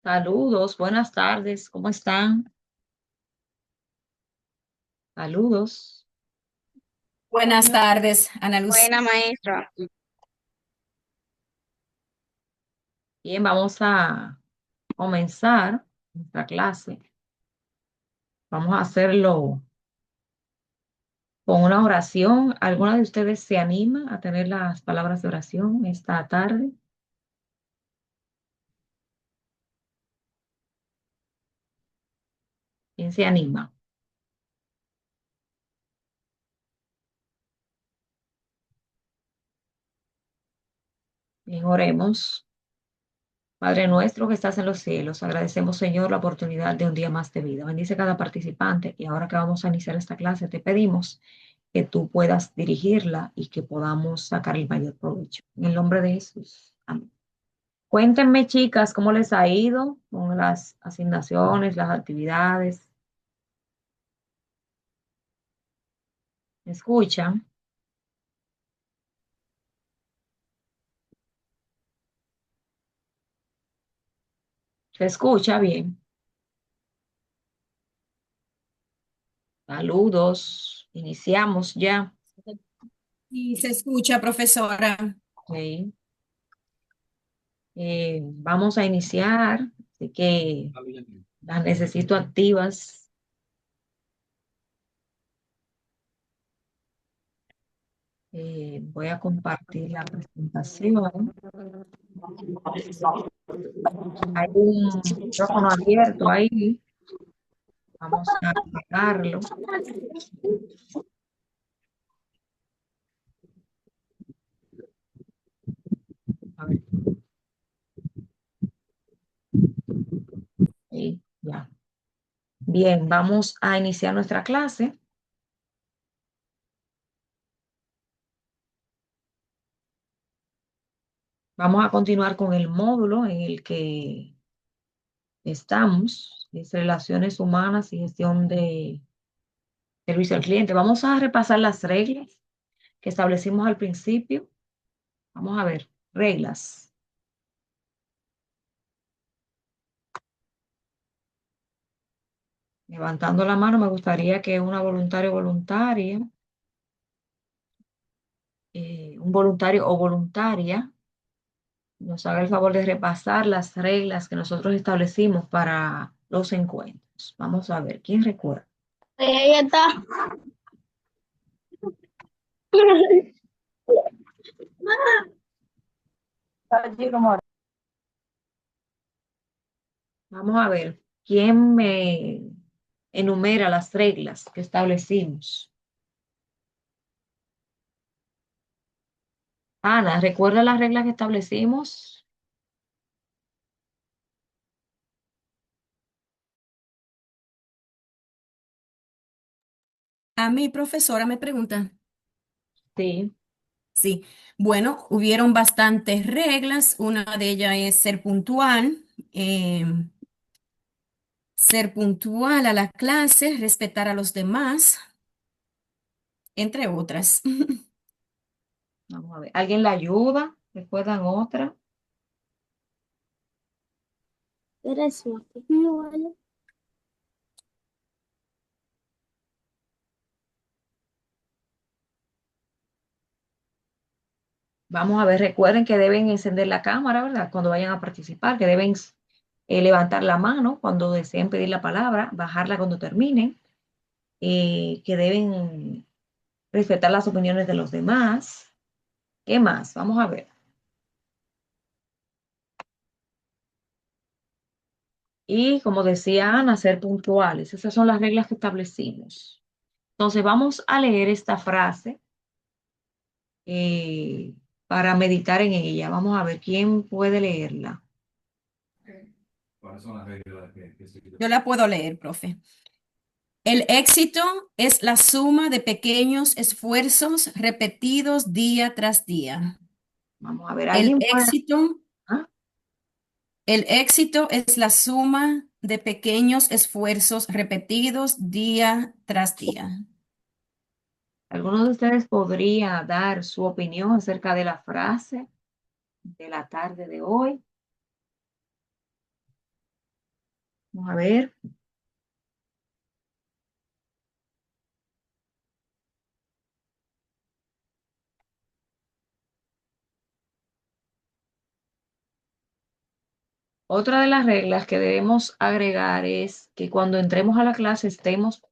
Saludos, buenas tardes, ¿cómo están? Saludos. Buenas tardes, Ana Luz. Buena maestra. Bien, vamos a comenzar nuestra clase. Vamos a hacerlo con una oración. ¿Alguna de ustedes se anima a tener las palabras de oración esta tarde? ¿Quién se anima? Bien, oremos. Padre nuestro que estás en los cielos, agradecemos, Señor, la oportunidad de un día más de vida. Bendice cada participante y ahora que vamos a iniciar esta clase, te pedimos que tú puedas dirigirla y que podamos sacar el mayor provecho. En el nombre de Jesús. Amén. Cuéntenme, chicas, cómo les ha ido con las asignaciones, las actividades. ¿Me escuchan? ¿Se escucha bien? Saludos. Iniciamos ya. Y se escucha, profesora. Ok. Vamos a iniciar, así que las necesito activas. Voy a compartir la presentación. Hay un micrófono abierto ahí. Vamos a apagarlo. A ver, ahí, ya. Bien, vamos a iniciar nuestra clase. Vamos a continuar con el módulo en el que estamos, es Relaciones Humanas y Gestión de Servicio al Cliente. Vamos a repasar las reglas que establecimos al principio. Vamos a ver, reglas. Levantando la mano, me gustaría que una voluntaria o voluntaria, un voluntario o voluntaria, nos haga el favor de repasar las reglas que nosotros establecimos para los encuentros. Vamos a ver, ¿quién recuerda? Ahí está. Vamos a ver, ¿quién me enumera las reglas que establecimos? Ana, ¿recuerda las reglas que establecimos? A mi profesora me pregunta. Sí, Sí, bueno, hubieron bastantes reglas. Una de ellas es eh, ser puntual a la clase, respetar a los demás, entre otras. vamos a ver. ¿Alguien la ayuda? ¿Recuerdan otra? Eres suerte. Bueno. Vamos a ver, recuerden que deben encender la cámara, ¿verdad? Cuando vayan a participar, que deben levantar la mano cuando deseen pedir la palabra, bajarla cuando terminen, que deben respetar las opiniones de los demás. ¿Qué más? Vamos a ver. Y como decía Ana, ser puntuales. Esas son las reglas que establecimos. Entonces vamos a leer esta frase eh, para meditar en ella. Vamos a ver quién puede leerla. Yo la puedo leer, profe. El éxito es la suma de pequeños esfuerzos repetidos día tras día. Vamos a ver, El ¿alguien puede? éxito ¿Ah? El éxito es la suma de pequeños esfuerzos repetidos día tras día. ¿Alguno de ustedes podría dar su opinión acerca de la frase de la tarde de hoy? Vamos a ver. Otra de las reglas que debemos agregar es que cuando entremos a la clase estemos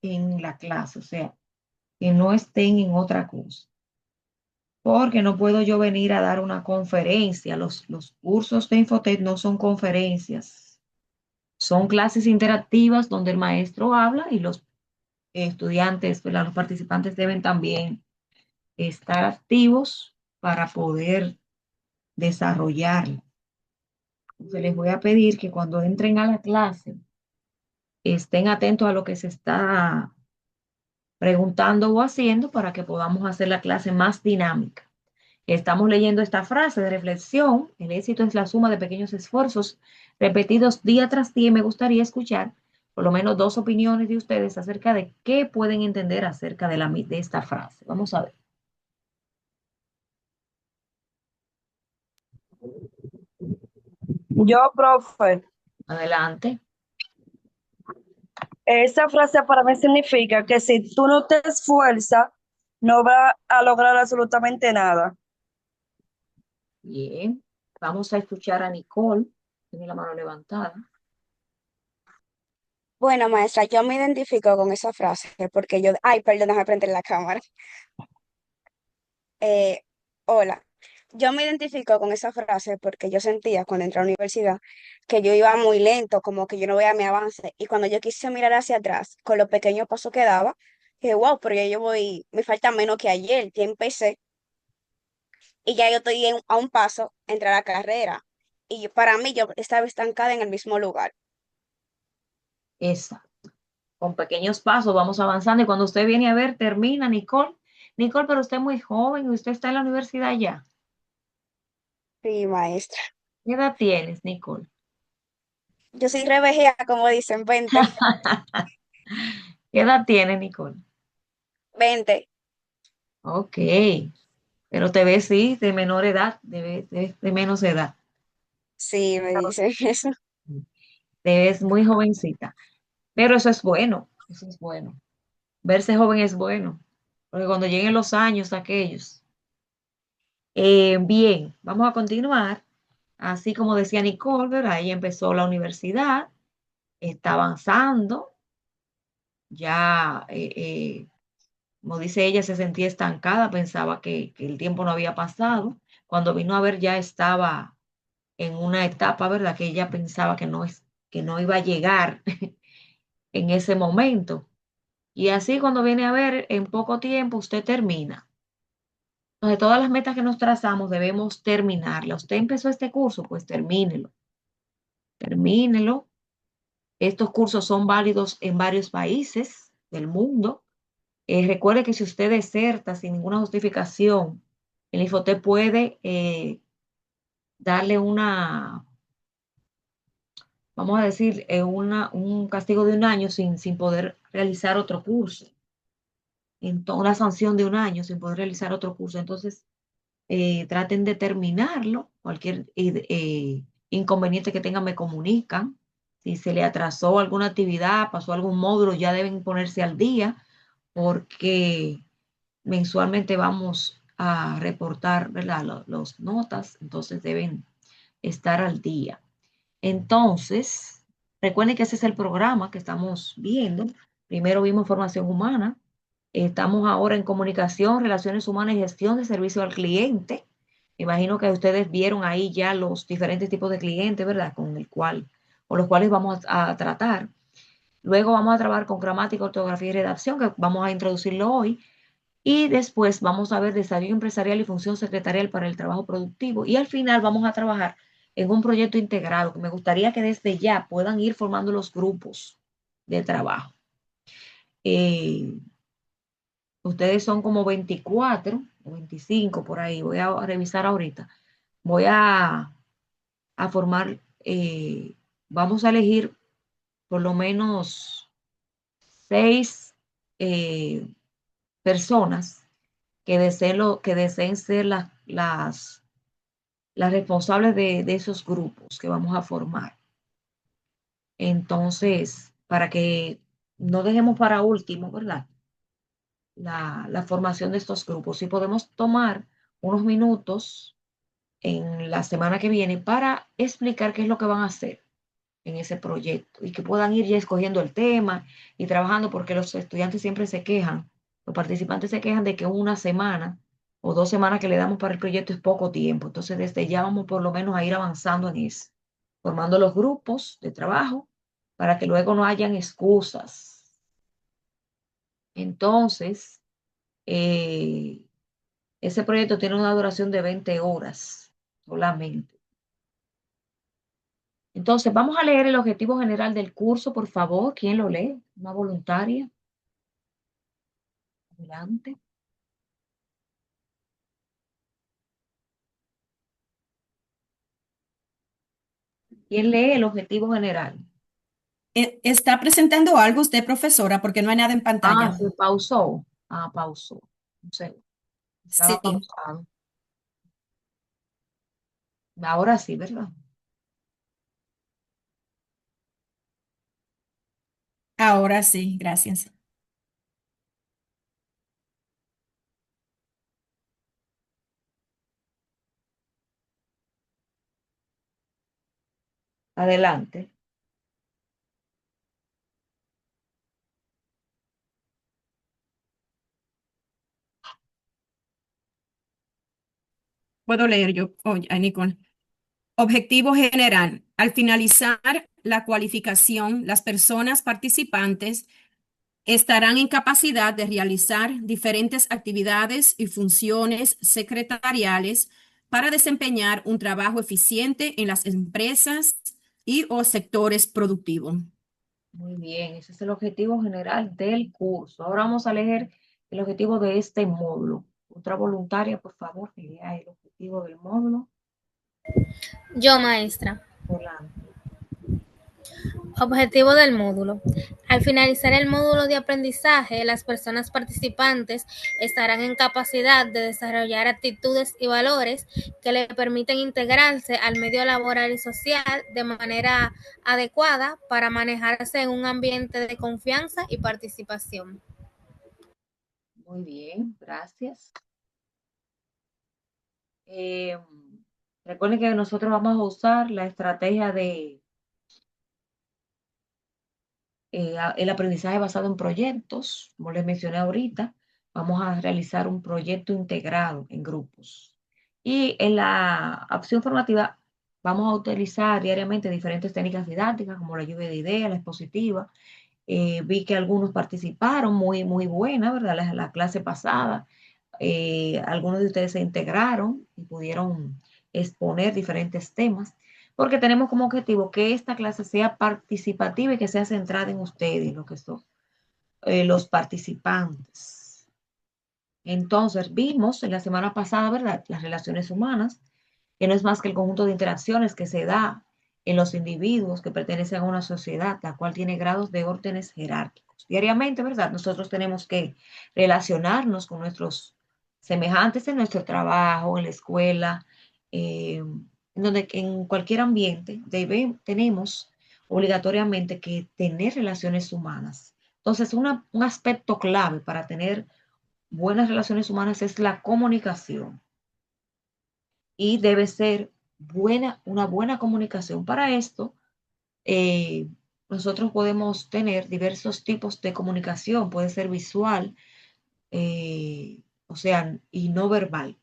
en la clase, o sea, que no estén en otra cosa. Porque no puedo yo venir a dar una conferencia. Los cursos de Infotec no son conferencias, son clases interactivas donde el maestro habla y los estudiantes, ¿verdad? Los participantes deben también estar activos para poder desarrollarla. Entonces les voy a pedir que cuando entren a la clase estén atentos a lo que se está preguntando o haciendo para que podamos hacer la clase más dinámica. Estamos leyendo esta frase de reflexión: el éxito es la suma de pequeños esfuerzos repetidos día tras día, y me gustaría escuchar por lo menos dos opiniones de ustedes acerca de qué pueden entender acerca de esta frase. Vamos a ver. Yo, profe, Adelante. esa frase para mí significa que si tú no te esfuerzas, no vas a lograr absolutamente nada. Bien. Vamos a escuchar a Nicole. Tiene la mano levantada. Bueno, maestra, yo me identifico con esa frase porque yo, ay, perdón, déjame prender la cámara. Eh, hola, yo me identifico con esa frase porque yo sentía cuando entré a la universidad que yo iba muy lento, como que yo no veía mi avance. Y cuando yo quise mirar hacia atrás, con los pequeños pasos que daba, dije, wow, pero ya yo voy, me falta menos que ayer, ya empecé y ya yo estoy a un paso entre la carrera. Y para mí, yo estaba estancada en el mismo lugar. Esa. Con pequeños pasos vamos avanzando y cuando usted viene a ver, termina, Nicole. Nicole, pero usted es muy joven y usted está en la universidad ya. Sí, maestra. ¿Qué edad tienes, Nicole? Yo soy revejía, como dicen, 20, ¿Qué edad tienes, Nicole? 20. Ok, pero te ves, sí, de menor edad, de menos edad. Sí, me dicen eso. Te ves muy jovencita, pero eso es bueno, eso es bueno. Verse joven es bueno, porque cuando lleguen los años aquellos. Bien, vamos a continuar. Así como decía Nicole, ¿verdad? Ella empezó la universidad, está avanzando, ya, como dice ella, se sentía estancada, pensaba que el tiempo no había pasado. Cuando vino a ver ya estaba en una etapa, ¿verdad? Que ella pensaba que no iba a llegar en ese momento. Y así cuando viene a ver, en poco tiempo usted termina. Entonces, todas las metas que nos trazamos debemos terminarlas. Usted empezó este curso, pues termínelo, termínelo. Estos cursos son válidos en varios países del mundo. Recuerde que si usted deserta sin ninguna justificación, el Infotep puede darle vamos a decir, un castigo de un año sin poder realizar otro curso. Una sanción de un año sin poder realizar otro curso. Entonces, traten de terminarlo. Cualquier inconveniente que tengan me comunican. Si se le atrasó alguna actividad, pasó algún módulo, ya deben ponerse al día porque mensualmente vamos a reportar, ¿verdad? Los notas, entonces deben estar al día. Entonces, recuerden que ese es el programa que estamos viendo. Primero vimos formación humana, estamos ahora en comunicación, relaciones humanas y gestión de servicio al cliente. Imagino que ustedes vieron ahí ya los diferentes tipos de clientes, ¿verdad? Con los cuales vamos a tratar. Luego vamos a trabajar con gramática, ortografía y redacción, que vamos a introducirlo hoy. Y después vamos a ver desarrollo empresarial y función secretarial para el trabajo productivo. Y al final vamos a trabajar en un proyecto integrado, que me gustaría que desde ya puedan ir formando los grupos de trabajo. Eh, Ustedes son como 24 o 25 por ahí. Voy a revisar ahorita. Voy a formar, vamos a elegir por lo menos 6 eh, personas que deseen ser las responsables de esos grupos que vamos a formar. Entonces, para que no dejemos para último, ¿verdad? La formación de estos grupos. Si podemos tomar unos minutos en la semana que viene para explicar qué es lo que van a hacer en ese proyecto y que puedan ir ya escogiendo el tema y trabajando, porque los estudiantes siempre se quejan, los participantes se quejan de que una semana o 2 semanas que le damos para el proyecto es poco tiempo. Entonces, desde ya vamos por lo menos a ir avanzando en eso, formando los grupos de trabajo para que luego no hayan excusas. Entonces, eh, ese proyecto tiene una duración de 20 horas solamente. Entonces, vamos a leer el objetivo general del curso, por favor. ¿Quién lo lee? Una voluntaria. Adelante. ¿Quién lee el objetivo general? ¿Está presentando algo usted, profesora? Porque no hay nada en Ah, pantalla. se pausó. Ah, pausó. No sé, estaba Sí, pausado. Ahora sí, ¿verdad? ahora sí, gracias. Adelante. Puedo leer yo, oye, Nicole. Objetivo general. Al finalizar la cualificación, las personas participantes estarán en capacidad de realizar diferentes actividades y funciones secretariales para desempeñar un trabajo eficiente en las empresas y o sectores productivos. Muy bien, ese es el objetivo general del curso. Ahora vamos a leer el objetivo de este módulo. Otra voluntaria, por favor, que lea el objetivo del módulo. Yo, maestra. Adelante. Objetivo del módulo. Al finalizar el módulo de aprendizaje, las personas participantes estarán en capacidad de desarrollar actitudes y valores que le permiten integrarse al medio laboral y social de manera adecuada para manejarse en un ambiente de confianza y participación. Muy bien, gracias. Eh, Recuerden que nosotros vamos a usar la estrategia de el aprendizaje basado en proyectos. Como les mencioné ahorita, vamos a realizar un proyecto integrado en grupos. Y en la opción formativa vamos a utilizar diariamente diferentes técnicas didácticas como la lluvia de ideas, la expositiva. Vi que algunos participaron, muy buena, ¿verdad? La clase pasada. Algunos de ustedes se integraron y pudieron exponer diferentes temas, porque tenemos como objetivo que esta clase sea participativa y que sea centrada en ustedes, lo que son los participantes. Entonces, vimos en la semana pasada, ¿verdad? Las relaciones humanas, que no es más que el conjunto de interacciones que se da en los individuos que pertenecen a una sociedad, la cual tiene grados de órdenes jerárquicos. Diariamente, ¿verdad? Nosotros tenemos que relacionarnos con nuestros semejantes en nuestro trabajo, en la escuela, en donde en cualquier ambiente tenemos obligatoriamente que tener relaciones humanas. Entonces, un aspecto clave para tener buenas relaciones humanas es la comunicación y debe ser una buena comunicación. Para esto, eh, nosotros podemos tener diversos tipos de comunicación, puede ser visual, o sea, y no verbal.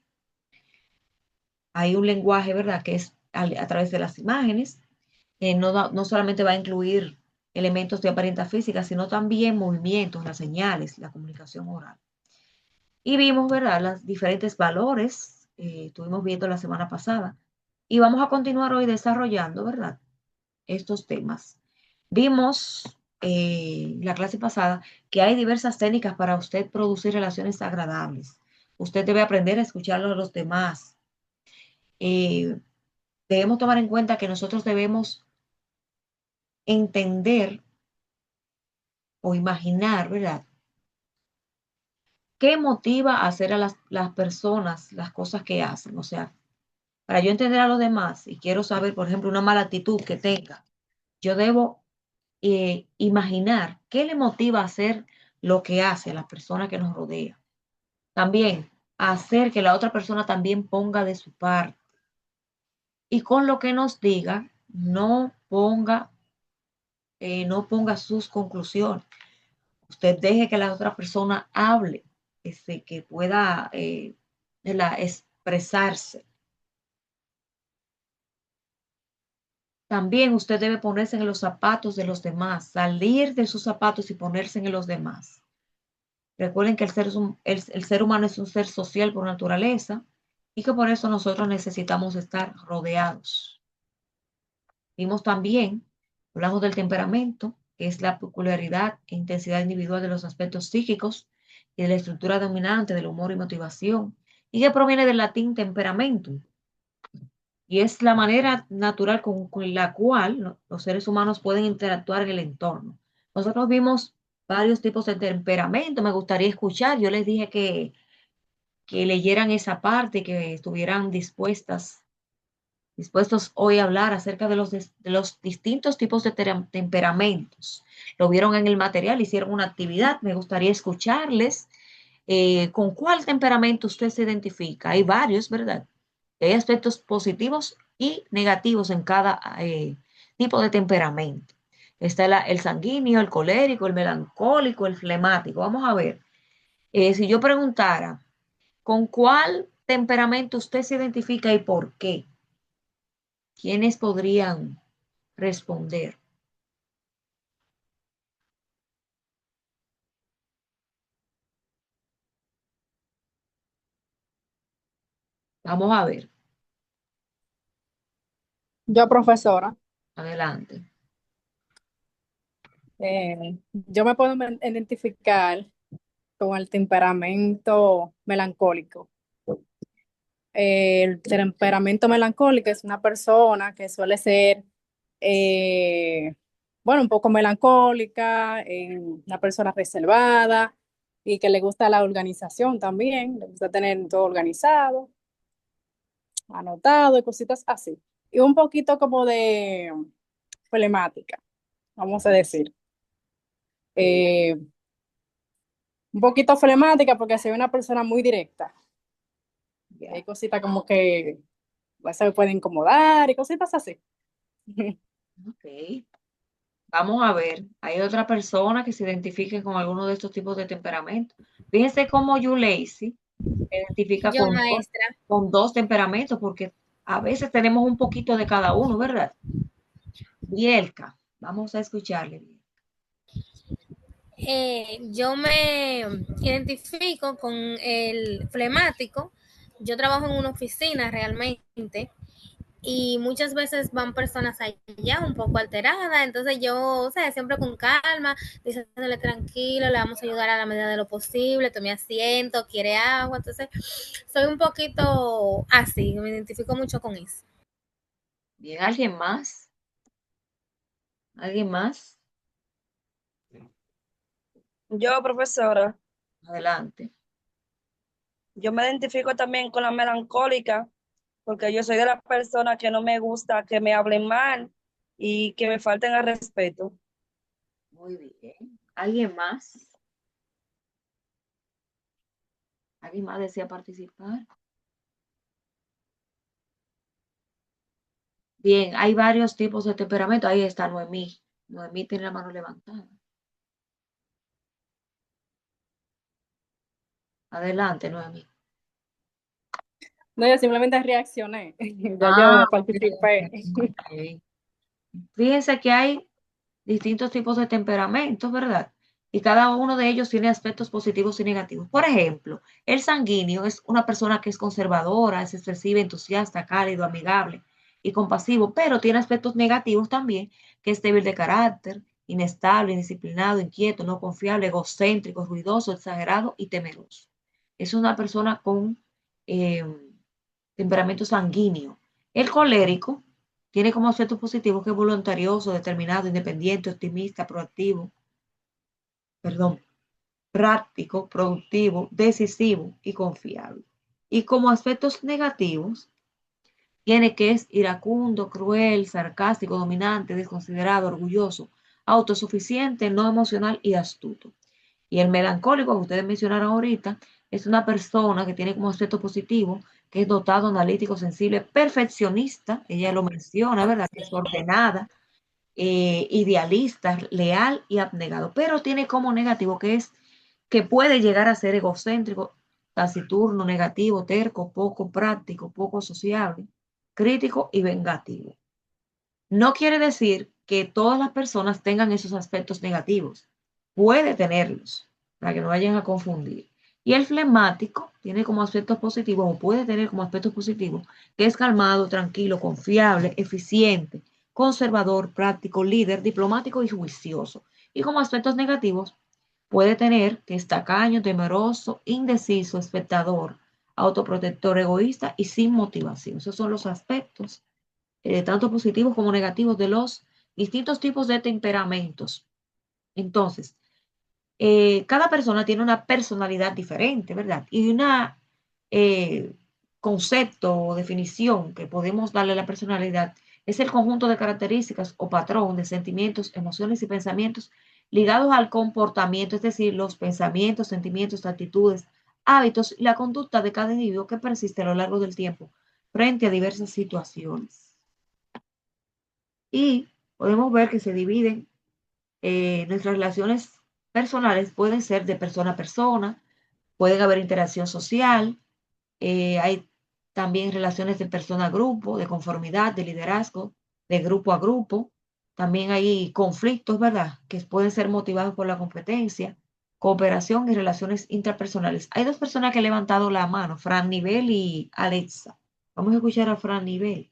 Hay un lenguaje, ¿verdad?, que es a través de las imágenes, no solamente va a incluir elementos de apariencia física, sino también movimientos, las señales, la comunicación oral. Y vimos, ¿verdad?, los diferentes valores, estuvimos viendo la semana pasada, y vamos a continuar hoy desarrollando, ¿verdad?, estos temas. Vimos la clase pasada que hay diversas técnicas para usted producir relaciones agradables. Usted debe aprender a escuchar a los demás. Eh, Debemos tomar en cuenta que nosotros debemos entender o imaginar, ¿verdad?, qué motiva a hacer a las personas las cosas que hacen. O sea, para yo entender a los demás y quiero saber, por ejemplo, una mala actitud que tenga, yo debo imaginar qué le motiva a hacer lo que hace a la persona que nos rodea. También hacer que la otra persona también ponga de su parte. Y con lo que nos diga, no ponga sus conclusiones. Usted deje que la otra persona hable, que pueda expresarse. También usted debe ponerse en los zapatos de los demás, salir de sus zapatos y ponerse en los demás. Recuerden que el ser humano es un ser social por naturaleza y que por eso nosotros necesitamos estar rodeados. Vimos también, hablamos del temperamento, que es la peculiaridad e intensidad individual de los aspectos psíquicos y de la estructura dominante del humor y motivación, y que proviene del latín temperamentum, y es la manera natural con la cual los seres humanos pueden interactuar en el entorno. Nosotros vimos varios tipos de temperamento, me gustaría escuchar, yo les dije que leyeran esa parte, que estuvieran dispuestos hoy a hablar acerca de los distintos tipos de temperamentos. Lo vieron en el material, hicieron una actividad, me gustaría escucharles. ¿Con cuál temperamento usted se identifica? Hay varios, ¿verdad? Hay aspectos positivos y negativos en cada tipo de temperamento. Está el sanguíneo, el colérico, el melancólico, el flemático. Vamos a ver, si yo preguntara, ¿con cuál temperamento usted se identifica y por qué? ¿Quiénes podrían responder? Vamos a ver, Yo, profesora, adelante. yo me puedo identificar con el temperamento melancólico. El temperamento melancólico es una persona que suele ser, eh, bueno, un poco melancólica, una persona reservada y que le gusta la organización también, le gusta tener todo organizado, anotado y cositas así. Y un poquito como de problemática, vamos a decir. Eh, un poquito flemática porque soy una persona muy directa. Hay Ya, cositas como que se puede incomodar y cositas así. ok. Vamos a ver, hay otra persona que se identifique con alguno de estos tipos de temperamentos. Fíjense cómo Lacey se identifica Yo, con dos, maestra. con dos temperamentos, porque a veces tenemos un poquito de cada uno, ¿verdad? Bielka, vamos a escucharle. Yo me identifico con el flemático. Yo trabajo en una oficina realmente y muchas veces van personas allá un poco alteradas, entonces yo, o sea, siempre con calma, diciéndole tranquilo, le vamos a ayudar a la medida de lo posible, tome asiento, quiere agua, entonces soy un poquito así, me identifico mucho con eso. Bien, ¿alguien más? ¿Alguien más? Yo, profesora, Adelante. yo me identifico también con la melancólica, porque yo soy de las personas que no me gusta que me hablen mal y que me falten al respeto. Muy bien. ¿Alguien más? ¿Alguien más desea participar? Bien, hay varios tipos de temperamento. Ahí está Noemí. Noemí tiene la mano levantada. Adelante, Noemí. No, yo simplemente reaccioné. Ya Ah, yo ok, participé. ok. Fíjense que hay distintos tipos de temperamentos, ¿verdad? Y cada uno de ellos tiene aspectos positivos y negativos. Por ejemplo, el sanguíneo es una persona que es conservadora, es expresiva, entusiasta, cálido, amigable y compasivo, pero tiene aspectos negativos también, que es débil de carácter, inestable, indisciplinado, inquieto, no confiable, egocéntrico, ruidoso, exagerado y temeroso. Es una persona con eh, temperamento sanguíneo. El colérico tiene como aspectos positivos que es voluntarioso, determinado, independiente, optimista, proactivo, perdón, práctico, productivo, decisivo y confiable. Y como aspectos negativos, tiene que es iracundo, cruel, sarcástico, dominante, desconsiderado, orgulloso, autosuficiente, no emocional y astuto. Y el melancólico que ustedes mencionaron ahorita es una persona que tiene como aspecto positivo, que es dotado, analítico, sensible, perfeccionista, ella lo menciona, ¿verdad? Que es ordenada, idealista, leal y abnegado, pero tiene como negativo que es que puede llegar a ser egocéntrico, taciturno, negativo, terco, poco práctico, poco sociable, crítico y vengativo. No quiere decir que todas las personas tengan esos aspectos negativos. Puede tenerlos, para que no vayan a confundir. Y el flemático tiene como aspectos positivos, o puede tener como aspectos positivos, que es calmado, tranquilo, confiable, eficiente, conservador, práctico, líder, diplomático y juicioso. Y como aspectos negativos, puede tener que es tacaño, temeroso, indeciso, espectador, autoprotector, egoísta y sin motivación. Esos son los aspectos tanto positivos como negativos, de los distintos tipos de temperamentos. Entonces, cada persona tiene una personalidad diferente, ¿verdad? Y una eh, concepto o definición que podemos darle a la personalidad es el conjunto de características o patrón de sentimientos, emociones y pensamientos ligados al comportamiento, es decir, los pensamientos, sentimientos, actitudes, hábitos y la conducta de cada individuo que persiste a lo largo del tiempo frente a diversas situaciones. Y podemos ver que se dividen, nuestras relaciones personales pueden ser de persona a persona, pueden haber interacción social, hay también relaciones de persona a grupo, de conformidad, de liderazgo, de grupo a grupo. También hay conflictos, ¿verdad? Que pueden ser motivados por la competencia, cooperación y relaciones interpersonales. Hay dos personas que han levantado la mano, Fran Nivel y Alexa. Vamos a escuchar a Fran Nivel.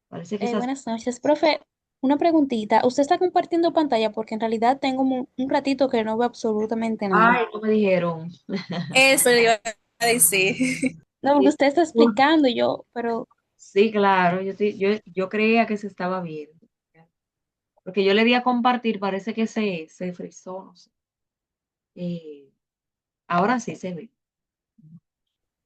Parece que esas... Buenas noches, profe. Una preguntita. ¿Usted está compartiendo pantalla? Porque en realidad tengo un ratito que no veo absolutamente nada. Ay, no me dijeron. Eso le iba a decir. No, porque usted está explicando y yo, pero Sí, claro, yo creía que se estaba viendo. Porque yo le di a compartir, parece que se frizó, no sé. Eh, ahora sí se ve.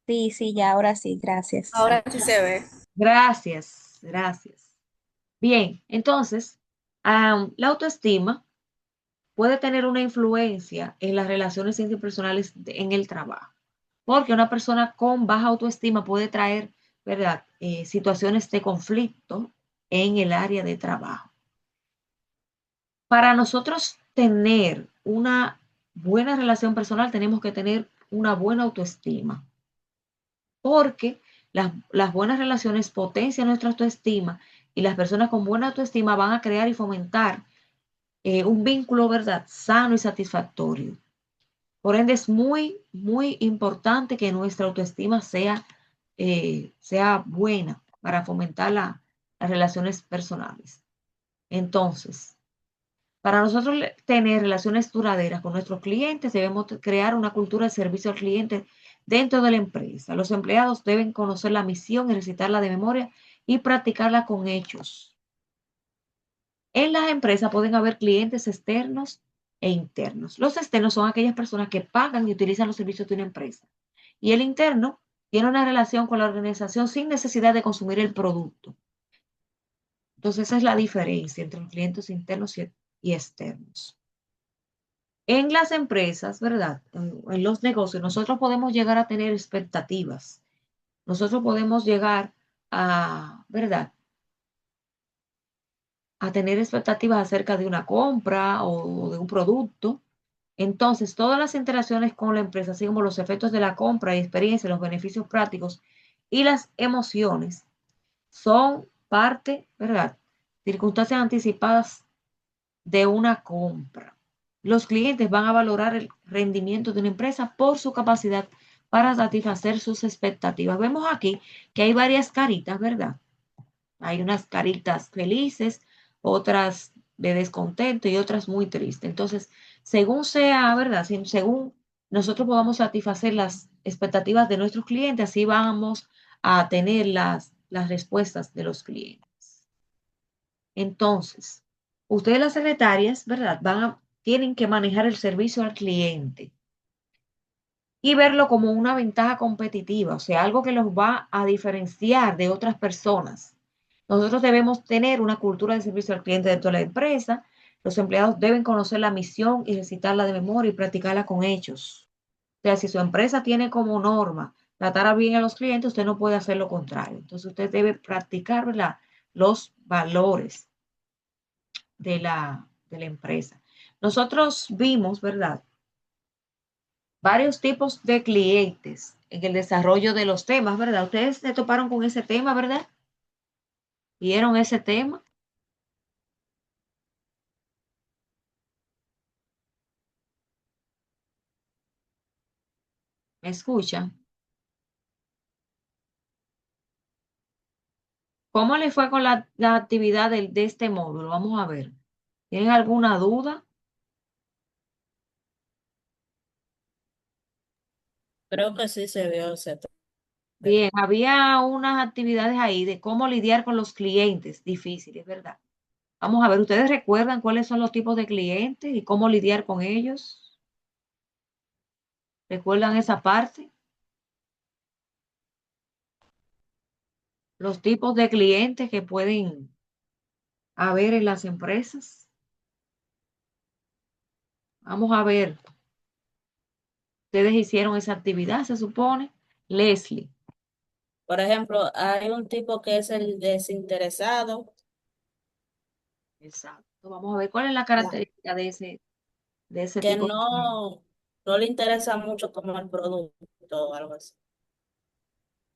sí, sí, ya, ahora sí, gracias. Ahora sí se ve. Gracias, gracias. Bien, entonces, la autoestima puede tener una influencia en las relaciones interpersonales en el trabajo, porque una persona con baja autoestima puede traer, ¿verdad? Situaciones de conflicto en el área de trabajo. Para nosotros tener una buena relación personal, tenemos que tener una buena autoestima, porque las buenas relaciones potencian nuestra autoestima y las personas con buena autoestima van a crear y fomentar un vínculo, ¿verdad?, sano y satisfactorio. Por ende, es muy, muy importante que nuestra autoestima sea buena para fomentar las relaciones personales. Entonces, para nosotros tener relaciones duraderas con nuestros clientes, debemos crear una cultura de servicio al cliente dentro de la empresa. Los empleados deben conocer la misión y recitarla de memoria y practicarla con hechos. En las empresas pueden haber clientes externos e internos. Los externos son aquellas personas que pagan y utilizan los servicios de una empresa. Y el interno tiene una relación con la organización sin necesidad de consumir el producto. Entonces, esa es la diferencia entre los clientes internos y externos. En las empresas, ¿verdad? En los negocios, nosotros podemos llegar a tener expectativas. Nosotros podemos llegar ¿verdad? A tener expectativas acerca de una compra o de un producto. Entonces, todas las interacciones con la empresa, así como los efectos de la compra y experiencia, los beneficios prácticos y las emociones, son parte, ¿verdad? Circunstancias anticipadas de una compra. Los clientes van a valorar el rendimiento de una empresa por su capacidad para satisfacer sus expectativas. Vemos aquí que hay varias caritas, ¿verdad? Hay unas caritas felices, otras de descontento y otras muy tristes. Entonces, según sea, ¿verdad? Según nosotros podamos satisfacer las expectativas de nuestros clientes, así vamos a tener las respuestas de los clientes. Entonces, ustedes las secretarias, ¿verdad? Tienen que manejar el servicio al cliente y verlo como una ventaja competitiva, o sea, algo que los va a diferenciar de otras personas. Nosotros debemos tener una cultura de servicio al cliente dentro de la empresa, Los empleados deben conocer la misión y recitarla de memoria y practicarla con hechos. O sea, si su empresa tiene como norma tratar bien a los clientes, usted no puede hacer lo contrario. Entonces, usted debe practicar, ¿verdad?, los valores de la empresa. Nosotros vimos, ¿verdad?, varios tipos de clientes en el desarrollo de los temas, ¿verdad? Ustedes se toparon con ese tema, ¿verdad? ¿Vieron ese tema? ¿Me escuchan? ¿Cómo le fue con la actividad de este módulo? Vamos a ver. ¿Tienen alguna duda? Creo que sí se vio ese tema. Bien, había unas actividades ahí de cómo lidiar con los clientes difíciles, ¿verdad? Vamos a ver, ¿ustedes recuerdan cuáles son los tipos de clientes y cómo lidiar con ellos? ¿Recuerdan esa parte? Los tipos de clientes que pueden haber en las empresas. Vamos a ver, ustedes hicieron esa actividad, se supone. Leslie, Por ejemplo, hay un tipo que es el desinteresado, exacto. Vamos a ver cuál es la la- característica de ese que tipo de cliente. no le interesa mucho como el producto o algo así.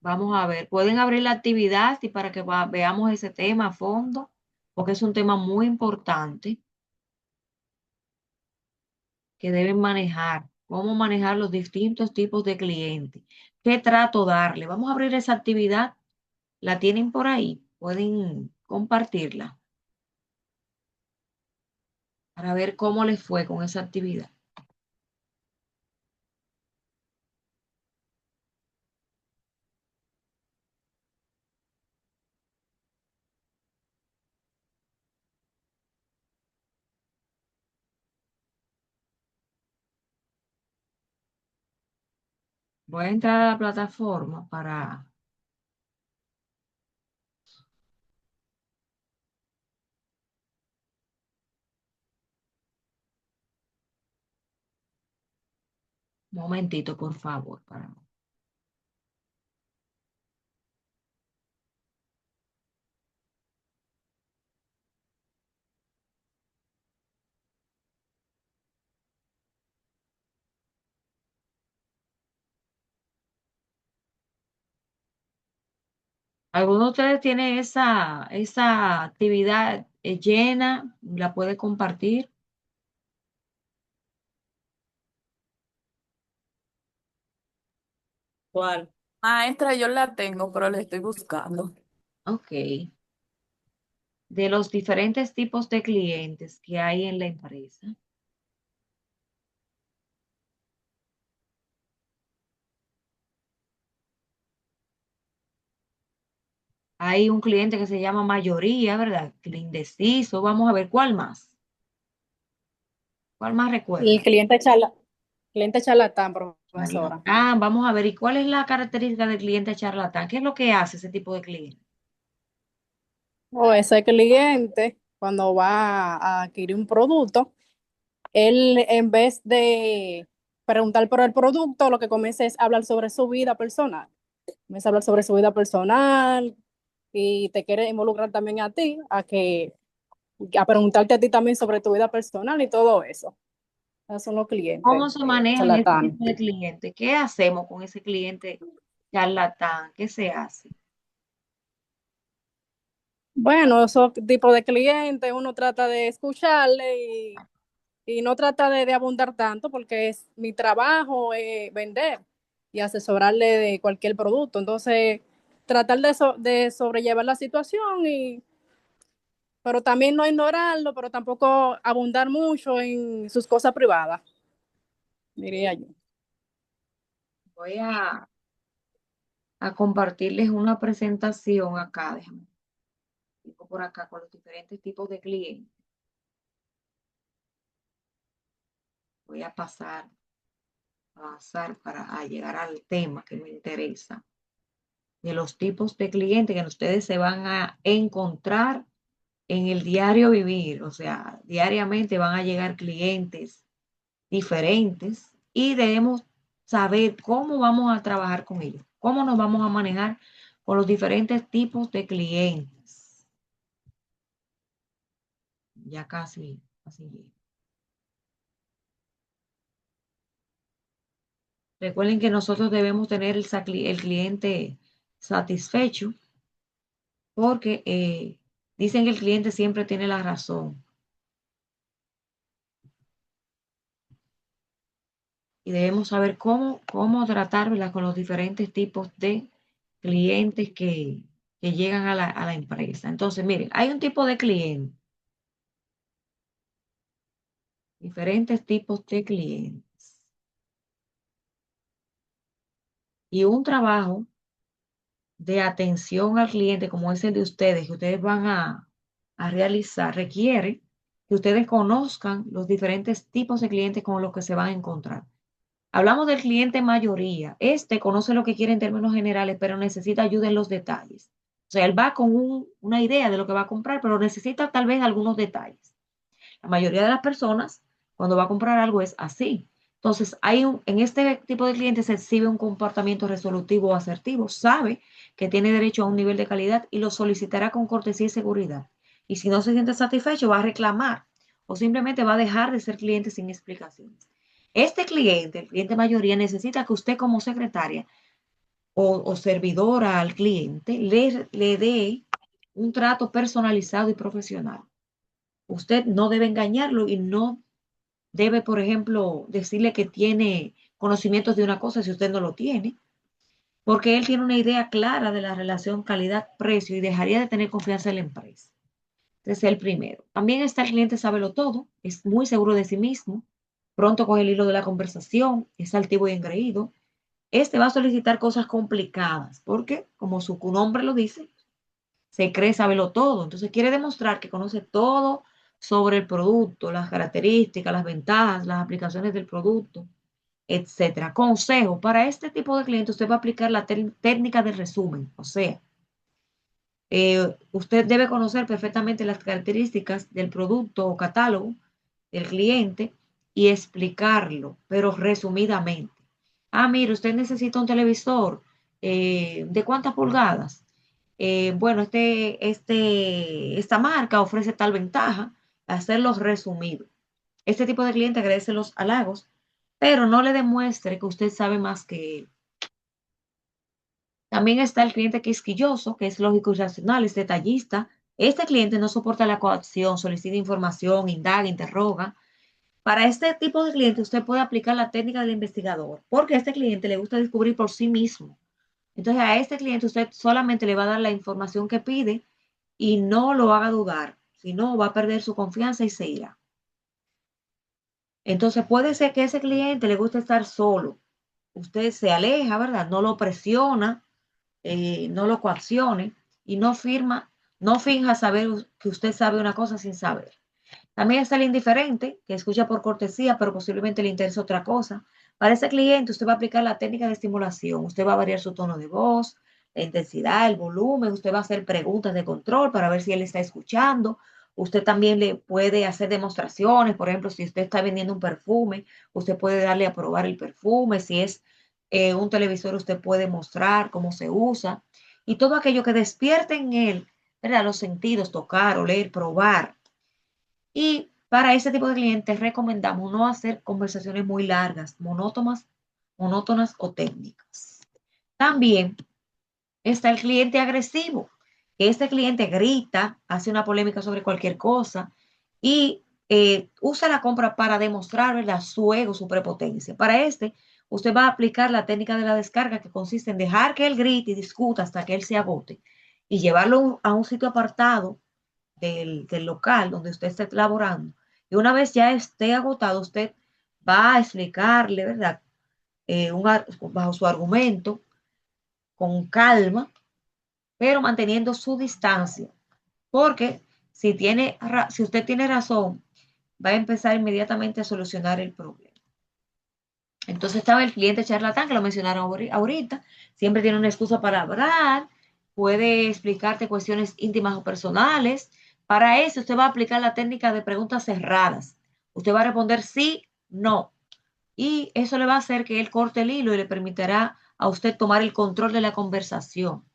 Vamos a ver, pueden abrir la actividad y para que veamos ese tema a fondo, porque es un tema muy importante que deben manejar. Cómo manejar los distintos tipos de clientes. ¿Qué trato darle? Vamos a abrir esa actividad. ¿La tienen por ahí? Pueden compartirla para ver cómo les fue con esa actividad. Voy a entrar a la plataforma para... Un momentito, por favor. ¿Alguno de ustedes tiene esa actividad llena? ¿La puede compartir? ¿Cuál? Maestra, yo la tengo, pero la estoy buscando. Ok. De los diferentes tipos de clientes que hay en la empresa. Hay un cliente que se llama mayoría, ¿verdad? El indeciso. Vamos a ver cuál más. ¿Cuál más El recuerda? cliente charlatán, profesora. Charlatán. Vamos a ver. ¿Y cuál es la característica del cliente charlatán? ¿Qué es lo que hace ese tipo de cliente? O ese cliente, cuando va a adquirir un producto, él en vez de preguntar por el producto, lo que comienza es hablar sobre su vida personal. Comienza a hablar sobre su vida personal y te quiere involucrar también a ti, a preguntarte a ti también sobre tu vida personal y todo eso. Esos son los clientes ¿Cómo se manejan ese charlatanes. tipo de cliente? ¿Qué hacemos con ese cliente charlatán? ¿Qué se hace? Bueno, esos tipos de clientes uno trata de escucharle y no trata de abundar tanto porque es mi trabajo vender y asesorarle de cualquier producto. Entonces, tratar de sobrellevar la situación pero también no ignorarlo, pero tampoco abundar mucho en sus cosas privadas, diría yo. Voy a compartirles una presentación acá. Déjame. Digo por acá con los diferentes tipos de clientes. Voy a avanzar para llegar al tema que me interesa. De los tipos de clientes que ustedes se van a encontrar en el diario vivir, o sea, diariamente van a llegar clientes diferentes y debemos saber cómo vamos a trabajar con ellos, cómo nos vamos a manejar con los diferentes tipos de clientes. Ya casi, casi llego. Recuerden que nosotros debemos tener el cliente satisfecho porque dicen que el cliente siempre tiene la razón y debemos saber cómo tratar, ¿verdad?, con los diferentes tipos de clientes que llegan a la empresa. Entonces, miren, hay un tipo de cliente, diferentes tipos de clientes y un trabajo de atención al cliente como es el de ustedes, que ustedes van a realizar, requiere que ustedes conozcan los diferentes tipos de clientes con los que se van a encontrar. Hablamos del cliente mayoría. Este conoce lo que quiere en términos generales, pero necesita ayuda en los detalles. O sea, él va con una idea de lo que va a comprar, pero necesita tal vez algunos detalles. La mayoría de las personas, cuando va a comprar algo, es así. Entonces, en este tipo de clientes se exhibe un comportamiento resolutivo o asertivo, sabe que tiene derecho a un nivel de calidad y lo solicitará con cortesía y seguridad. Y si no se siente satisfecho, va a reclamar o simplemente va a dejar de ser cliente sin explicaciones. Este cliente, el cliente mayoría, necesita que usted como secretaria o servidora al cliente le dé un trato personalizado y profesional. Usted no debe engañarlo y no debe, por ejemplo, decirle que tiene conocimientos de una cosa si usted no lo tiene, porque él tiene una idea clara de la relación calidad-precio y dejaría de tener confianza en la empresa. Ese es el primero. También está el cliente sábelo todo, es muy seguro de sí mismo, pronto coge el hilo de la conversación, es altivo y engreído. Este va a solicitar cosas complicadas, porque, como su nombre lo dice, se cree saberlo todo. Entonces quiere demostrar que conoce todo sobre el producto, las características, las ventajas, las aplicaciones del producto, etcétera. Consejo, para este tipo de cliente usted va a aplicar la técnica del resumen, o sea, usted debe conocer perfectamente las características del producto o catálogo del cliente y explicarlo, pero resumidamente. Ah, mire, usted necesita un televisor. ¿De cuántas pulgadas? Bueno, esta marca ofrece tal ventaja, hacerlos resumido. Este tipo de cliente agradece los halagos, pero no le demuestre que usted sabe más que él. También está el cliente quisquilloso, que es lógico y racional, es detallista. Este cliente no soporta la coacción, solicita información, indaga, interroga. Para este tipo de cliente usted puede aplicar la técnica del investigador, porque a este cliente le gusta descubrir por sí mismo. Entonces a este cliente usted solamente le va a dar la información que pide y no lo haga dudar, si no va a perder su confianza y se irá. Entonces puede ser que a ese cliente le guste estar solo. Usted se aleja, ¿verdad? No lo presiona, no lo coaccione y no finja saber que usted sabe una cosa sin saber. También está el indiferente, que escucha por cortesía, pero posiblemente le interesa otra cosa. Para ese cliente, usted va a aplicar la técnica de estimulación. Usted va a variar su tono de voz, la intensidad, el volumen. Usted va a hacer preguntas de control para ver si él está escuchando. Usted también le puede hacer demostraciones. Por ejemplo, si usted está vendiendo un perfume, usted puede darle a probar el perfume. Si es un televisor, usted puede mostrar cómo se usa. Y todo aquello que despierte en él, ¿verdad?, los sentidos, tocar, oler, probar. Y para ese tipo de clientes recomendamos no hacer conversaciones muy largas, monótonas o técnicas. También está el cliente agresivo, que este cliente grita, hace una polémica sobre cualquier cosa y usa la compra para demostrar, ¿verdad?, su ego, su prepotencia. Para este, usted va a aplicar la técnica de la descarga, que consiste en dejar que él grite y discuta hasta que él se agote y llevarlo a un sitio apartado del local donde usted esté laborando. Y una vez ya esté agotado, usted va a explicarle, ¿verdad?, bajo su argumento, con calma, pero manteniendo su distancia. Porque si usted tiene razón, va a empezar inmediatamente a solucionar el problema. Entonces estaba el cliente charlatán, que lo mencionaron ahorita, siempre tiene una excusa para hablar, puede explicarte cuestiones íntimas o personales, Para eso usted va a aplicar la técnica de preguntas cerradas. Usted va a responder sí, no. Y eso le va a hacer que él corte el hilo y le permitirá a usted tomar el control de la conversación.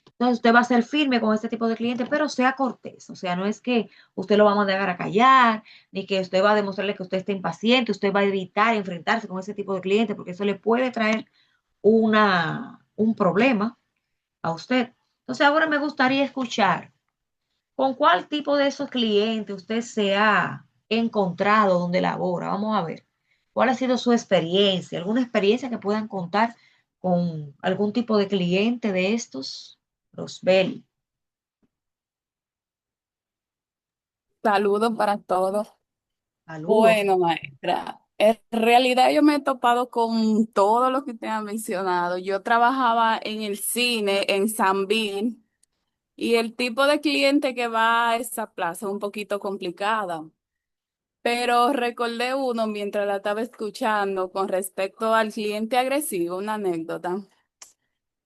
Entonces usted va a ser firme con este tipo de cliente, pero sea cortés. O sea, no es que usted lo va a mandar a callar, ni que usted va a demostrarle que usted está impaciente, usted va a evitar enfrentarse con ese tipo de cliente, porque eso le puede traer un problema a usted. Entonces ahora me gustaría escuchar con cuál tipo de esos clientes usted se ha encontrado donde labora. Vamos a ver, ¿cuál ha sido su experiencia? ¿Alguna experiencia que puedan contar con algún tipo de cliente de estos? Rosbel. Saludos para todos. Saludos. Bueno, maestra, en realidad yo me he topado con todo lo que usted ha mencionado. Yo trabajaba en el cine en San Bill y el tipo de cliente que va a esa plaza es un poquito complicada. Pero recordé uno mientras la estaba escuchando con respecto al cliente agresivo, una anécdota.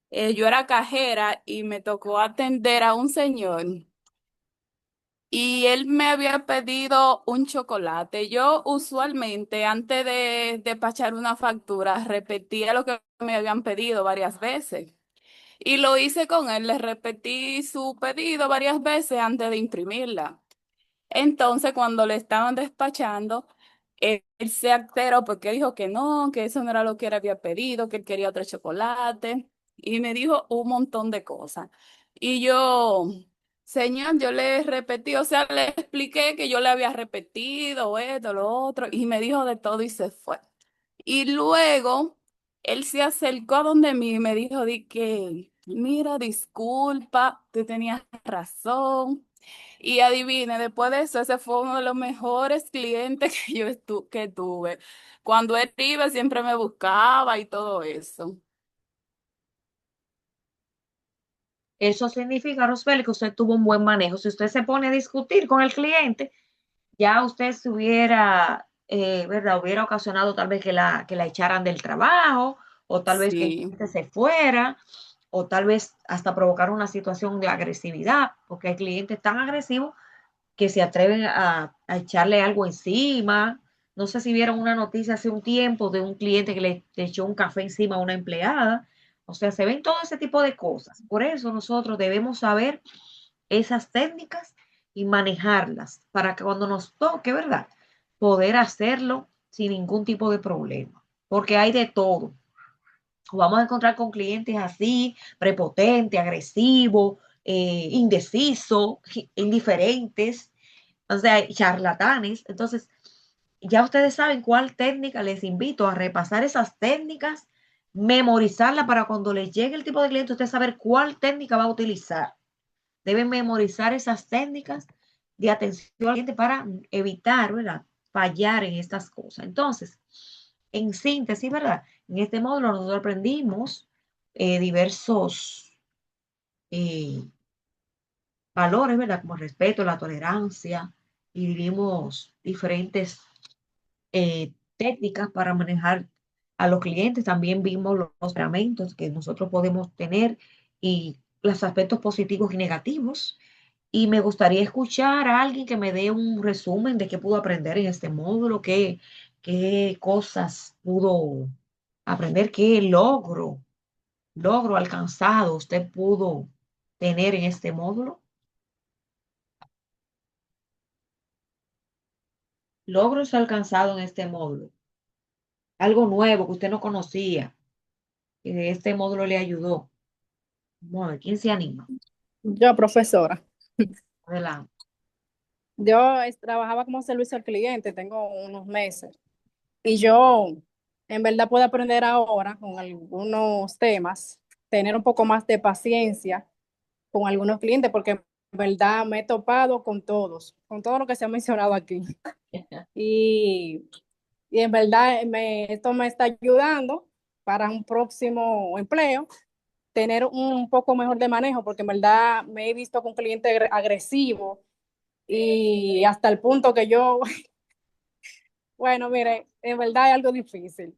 Yo era cajera y me tocó atender a un señor y él me había pedido un chocolate. Yo usualmente antes de despachar una factura repetía lo que me habían pedido varias veces. Y lo hice con él, le repetí su pedido varias veces antes de imprimirla. Entonces, cuando le estaban despachando, él se alteró porque dijo que no, que eso no era lo que él había pedido, que él quería otro chocolate. Y me dijo un montón de cosas. Y yo, señor, yo le repetí, o sea, le expliqué que yo le había repetido esto, lo otro, y me dijo de todo y se fue. Y luego él se acercó a donde mí y me dijo di que, mira, disculpa, tú tenías razón. Y adivine, después de eso, ese fue uno de los mejores clientes que que tuve. Cuando él iba, siempre me buscaba y todo eso. Eso significa, Rosbel, que usted tuvo un buen manejo. Si usted se pone a discutir con el cliente, ya usted se hubiera, ¿verdad? Hubiera ocasionado tal vez que la echaran del trabajo, o tal vez que el Sí, cliente se fuera, o tal vez hasta provocar una situación de agresividad, porque hay clientes tan agresivos que se atreven a echarle algo encima. No sé si vieron una noticia hace un tiempo de un cliente que le echó un café encima a una empleada. O sea, se ven todo ese tipo de cosas. Por eso nosotros debemos saber esas técnicas y manejarlas para que cuando nos toque, ¿verdad? Poder hacerlo sin ningún tipo de problema. Porque hay de todo. Vamos a encontrar con clientes así, prepotentes, agresivos, indecisos, indiferentes, o sea, charlatanes. Entonces, ya ustedes saben cuál técnica, les invito a repasar esas técnicas, memorizarla para cuando les llegue el tipo de cliente, usted saber cuál técnica va a utilizar. Deben memorizar esas técnicas de atención al cliente para evitar, ¿verdad? Fallar en estas cosas. Entonces, en síntesis, ¿verdad? En este módulo nosotros aprendimos diversos eh, valores, ¿verdad? Como el respeto, la tolerancia, y vimos diferentes técnicas para manejar a los clientes. También vimos los temperamentos que nosotros podemos tener y los aspectos positivos y negativos. Y me gustaría escuchar a alguien que me dé un resumen de qué pudo aprender en este módulo, qué cosas pudo aprender, qué logro alcanzado usted pudo tener en este módulo. Logros alcanzado en este módulo. Algo nuevo que usted no conocía, que este módulo le ayudó. Bueno, ¿quién se anima? Yo, profesora, Adelante. yo trabajaba como servicio al cliente, tengo unos meses, y yo en verdad puedo aprender ahora con algunos temas, tener un poco más de paciencia con algunos clientes, porque en verdad me he topado con todo lo que se ha mencionado aquí. Y, y en verdad esto me está ayudando para un próximo empleo, tener un poco mejor de manejo, porque en verdad me he visto con clientes agresivo y hasta el punto que yo, bueno, mire, en verdad es algo difícil.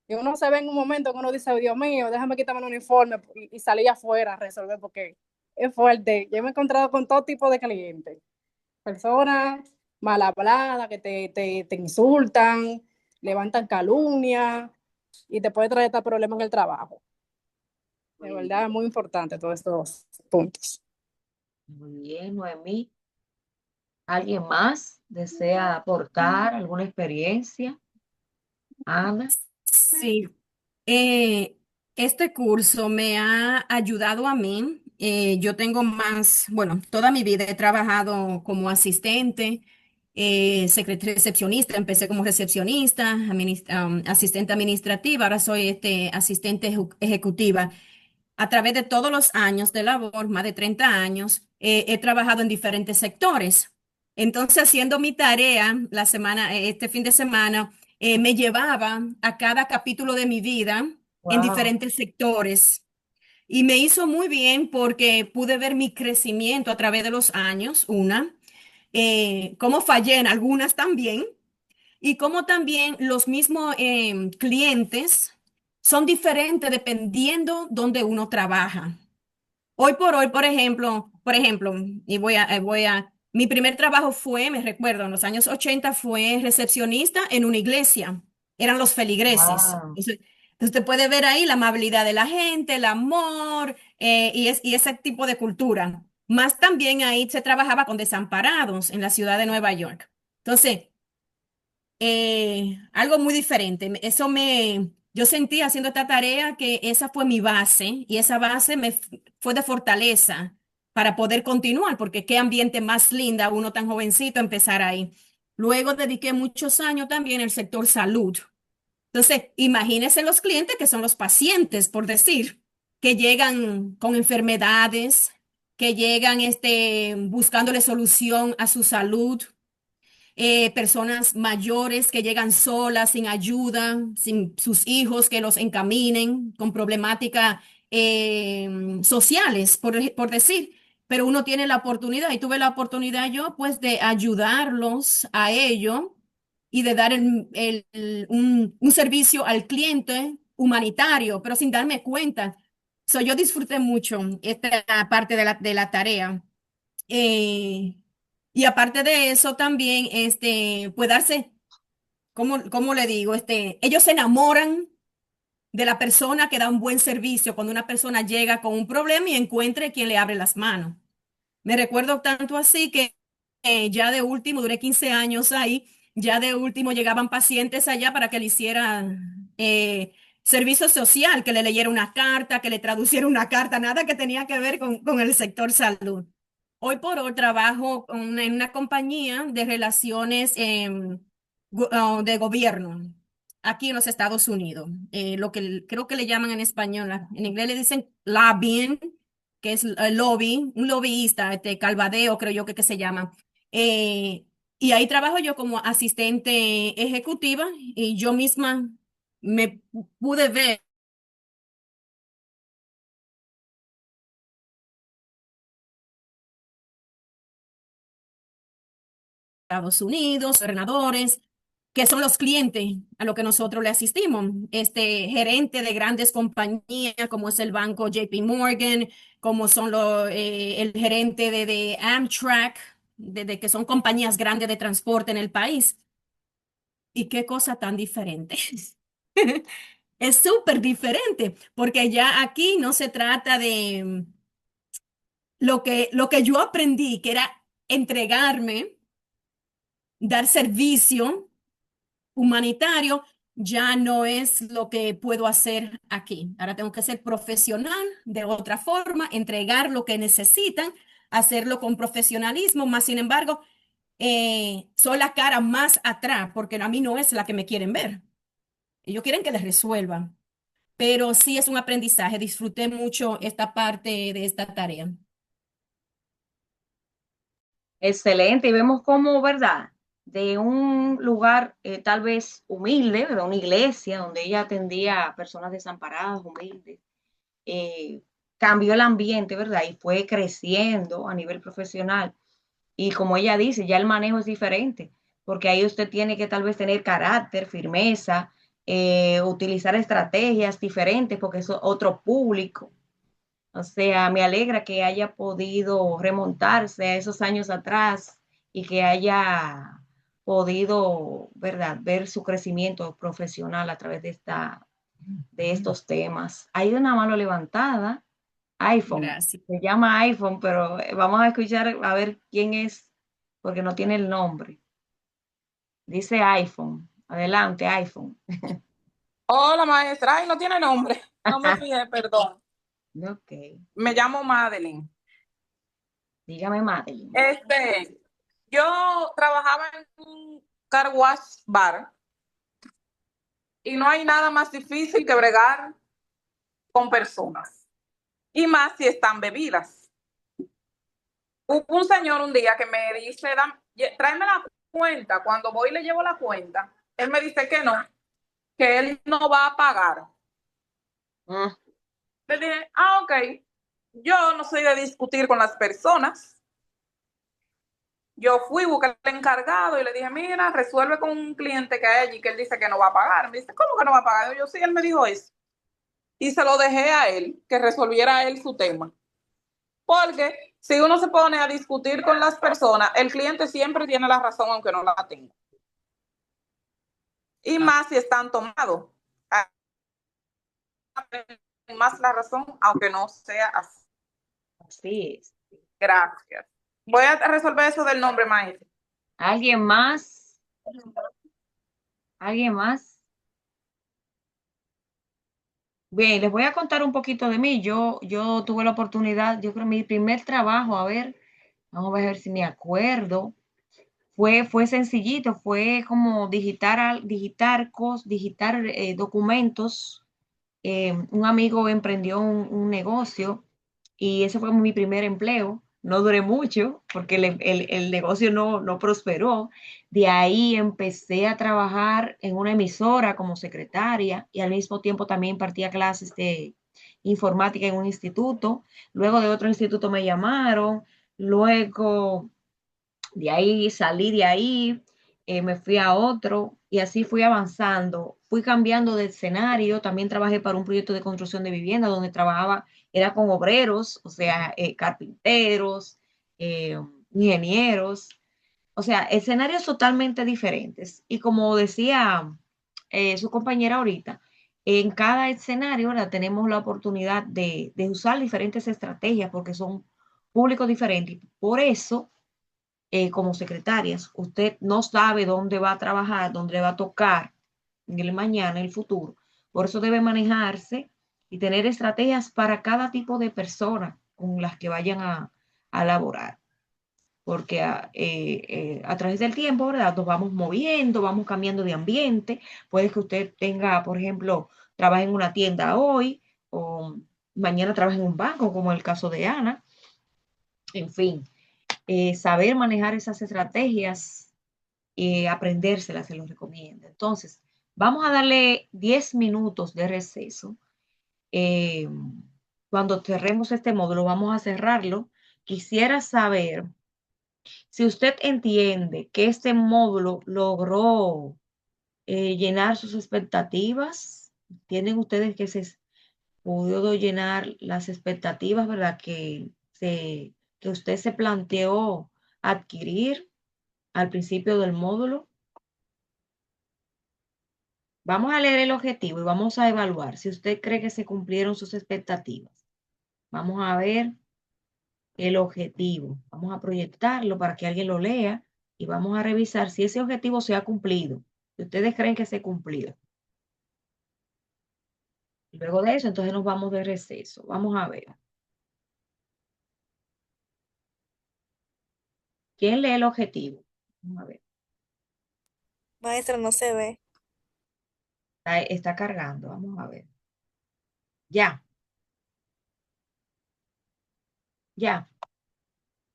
Y uno se ve en un momento que uno dice, "Oh, Dios mío, déjame quitarme el uniforme y salir afuera a resolver, porque es fuerte. Yo me he encontrado con todo tipo de clientes. Personas mal habladas que te insultan, levantan calumnia y te puede traer hasta problemas en el trabajo. De Muy verdad, es bien, muy importante todos estos puntos. muy bien, Noemí. ¿Alguien más desea aportar alguna experiencia? Ana. Sí, eh, este curso me ha ayudado a mí. Yo tengo más, bueno, toda mi vida he trabajado como asistente, recepcionista. Empecé como recepcionista, asistente administrativa, ahora soy asistente ejecutiva. A través de todos los años de labor, más de 30 años, he trabajado en diferentes sectores. Entonces, haciendo mi tarea este fin de semana, me llevaba a cada capítulo de mi vida en Wow. diferentes sectores. Y me hizo muy bien porque pude ver mi crecimiento a través de los años, cómo fallé en algunas también, y cómo también los mismos clientes son diferentes dependiendo donde uno trabaja. Hoy por hoy, por ejemplo, mi primer trabajo fue, me recuerdo, en los años 80 fue recepcionista en una iglesia. Eran los feligreses. Wow. Entonces, usted puede ver ahí la amabilidad de la gente, el amor, y ese tipo de cultura. Más también ahí se trabajaba con desamparados en la ciudad de Nueva York. Entonces, algo muy diferente. Yo sentí haciendo esta tarea que esa fue mi base y esa base fue de fortaleza para poder continuar, porque qué ambiente más linda uno tan jovencito empezar ahí. Luego dediqué muchos años también al sector salud. Entonces, imagínense los clientes que son los pacientes, por decir, que llegan con enfermedades, que llegan buscándole solución a su salud, personas mayores que llegan solas, sin ayuda, sin sus hijos que los encaminen, con problemáticas sociales, por decir. Pero uno tiene la oportunidad, y tuve la oportunidad yo, pues, de ayudarlos a ello y de dar un servicio al cliente humanitario, pero sin darme cuenta. Yo disfruté mucho esta parte de la tarea. Eh, y aparte de eso, también, puede darse, ¿cómo le digo? Ellos se enamoran de la persona que da un buen servicio cuando una persona llega con un problema y encuentre quien le abre las manos. Me recuerdo tanto así que ya de último, duré 15 años ahí, ya de último llegaban pacientes allá para que le hicieran servicio social, que le leyera una carta, que le traduciera una carta, nada que tenía que ver con el sector salud. Hoy por hoy trabajo en una compañía de relaciones de gobierno aquí en los Estados Unidos. Lo que creo que le llaman en español, en inglés le dicen lobbying, que es el lobby, un lobbyista, calvadeo, creo yo que se llama. Eh, y ahí trabajo yo como asistente ejecutiva y yo misma me pude ver Estados Unidos, gobernadores, que son los clientes a lo que nosotros le asistimos. Gerente de grandes compañías como es el banco JP Morgan, como son el gerente de Amtrak, de que son compañías grandes de transporte en el país. Y qué cosa tan diferente. Es súper diferente, porque ya aquí no se trata de lo que yo aprendí, que era entregarme, dar servicio humanitario, ya no es lo que puedo hacer aquí. Ahora tengo que ser profesional de otra forma, entregar lo que necesitan, hacerlo con profesionalismo, más sin embargo, soy la cara más atrás, porque a mí no es la que me quieren ver. Ellos quieren que les resuelva. Pero sí es un aprendizaje. Disfruté mucho esta parte de esta tarea. Excelente. Y vemos cómo, ¿verdad? De un lugar tal vez humilde, ¿verdad? Una iglesia donde ella atendía a personas desamparadas, humildes, eh, cambió el ambiente, ¿verdad? Y fue creciendo a nivel profesional. Y como ella dice, ya el manejo es diferente, porque ahí usted tiene que tal vez tener carácter, firmeza, utilizar estrategias diferentes, porque es otro público. O sea, me alegra que haya podido remontarse a esos años atrás y que haya podido, ¿verdad?, ver su crecimiento profesional a través de estos temas. Hay una mano levantada, iPhone, Gracias. se llama iPhone, pero vamos a escuchar a ver quién es, porque no tiene el nombre. Dice iPhone. Adelante, iPhone. Hola, maestra. Ay, no tiene nombre. No me fijé, perdón. Ok, Me llamo Madeline. dígame, Madeline. Yo trabajaba en un car wash bar y no hay nada más difícil que bregar con personas. Y más si están bebidas. Hubo un señor un día que me dice, tráeme la cuenta. Cuando voy y le llevo la cuenta, él me dice que él no va a pagar. Mm, Le dije, ok, yo no soy de discutir con las personas. Yo fui, busqué al encargado y le dije, mira, resuelve con un cliente que hay allí que él dice que no va a pagar. Me dice, ¿cómo que no va a pagar? Yo sí, él me dijo eso. Y se lo dejé a él, que resolviera él su tema. Porque si uno se pone a discutir con las personas, el cliente siempre tiene la razón, aunque no la tenga. Y más si están tomados. Más la razón, aunque no sea así. así es. Gracias. Voy a resolver eso del nombre, maestro. ¿Alguien más? ¿Alguien más? Bien, les voy a contar un poquito de mí. Yo tuve la oportunidad, yo creo mi primer trabajo, a ver, vamos a ver si me acuerdo. Fue sencillito, fue como digitar documentos. Un amigo emprendió un negocio y ese fue mi primer empleo. No duré mucho porque el negocio no prosperó. De ahí empecé a trabajar en una emisora como secretaria y al mismo tiempo también impartía clases de informática en un instituto. Luego de otro instituto me llamaron. Luego de ahí salí de ahí, me fui a otro y así fui avanzando. Fui cambiando de escenario. También trabajé para un proyecto de construcción de vivienda donde trabajaba, era con obreros, o sea, carpinteros, eh, ingenieros, o sea, escenarios totalmente diferentes. Y como decía su compañera ahorita, en cada escenario, ¿verdad?, tenemos la oportunidad de usar diferentes estrategias porque son públicos diferentes. Por eso como secretarias, usted no sabe dónde va a trabajar, dónde va a tocar en el mañana, en el futuro. Por eso debe manejarse y tener estrategias para cada tipo de persona con las que vayan a laborar. Porque a través del tiempo, ¿verdad?, nos vamos moviendo, vamos cambiando de ambiente. Puede que usted tenga, por ejemplo, trabaje en una tienda hoy o mañana trabaje en un banco, como el caso de Ana. En fin, saber manejar esas estrategias y aprendérselas se los recomiendo. Entonces, vamos a darle 10 minutos de receso. Eh, Cuando cerremos este módulo, vamos a cerrarlo. Quisiera saber si usted entiende que este módulo logró llenar sus expectativas. ¿Tienen ustedes que se pudo llenar las expectativas, verdad? Que usted se planteó adquirir al principio del módulo. Vamos a leer el objetivo y vamos a evaluar si usted cree que se cumplieron sus expectativas. Vamos a ver el objetivo. Vamos a proyectarlo para que alguien lo lea y vamos a revisar si ese objetivo se ha cumplido. Si ustedes creen que se cumplió. Luego de eso, entonces nos vamos de receso. Vamos a ver. ¿Quién lee el objetivo? Vamos a ver. Maestra, no se ve. Está cargando. Vamos a ver. Ya, ya.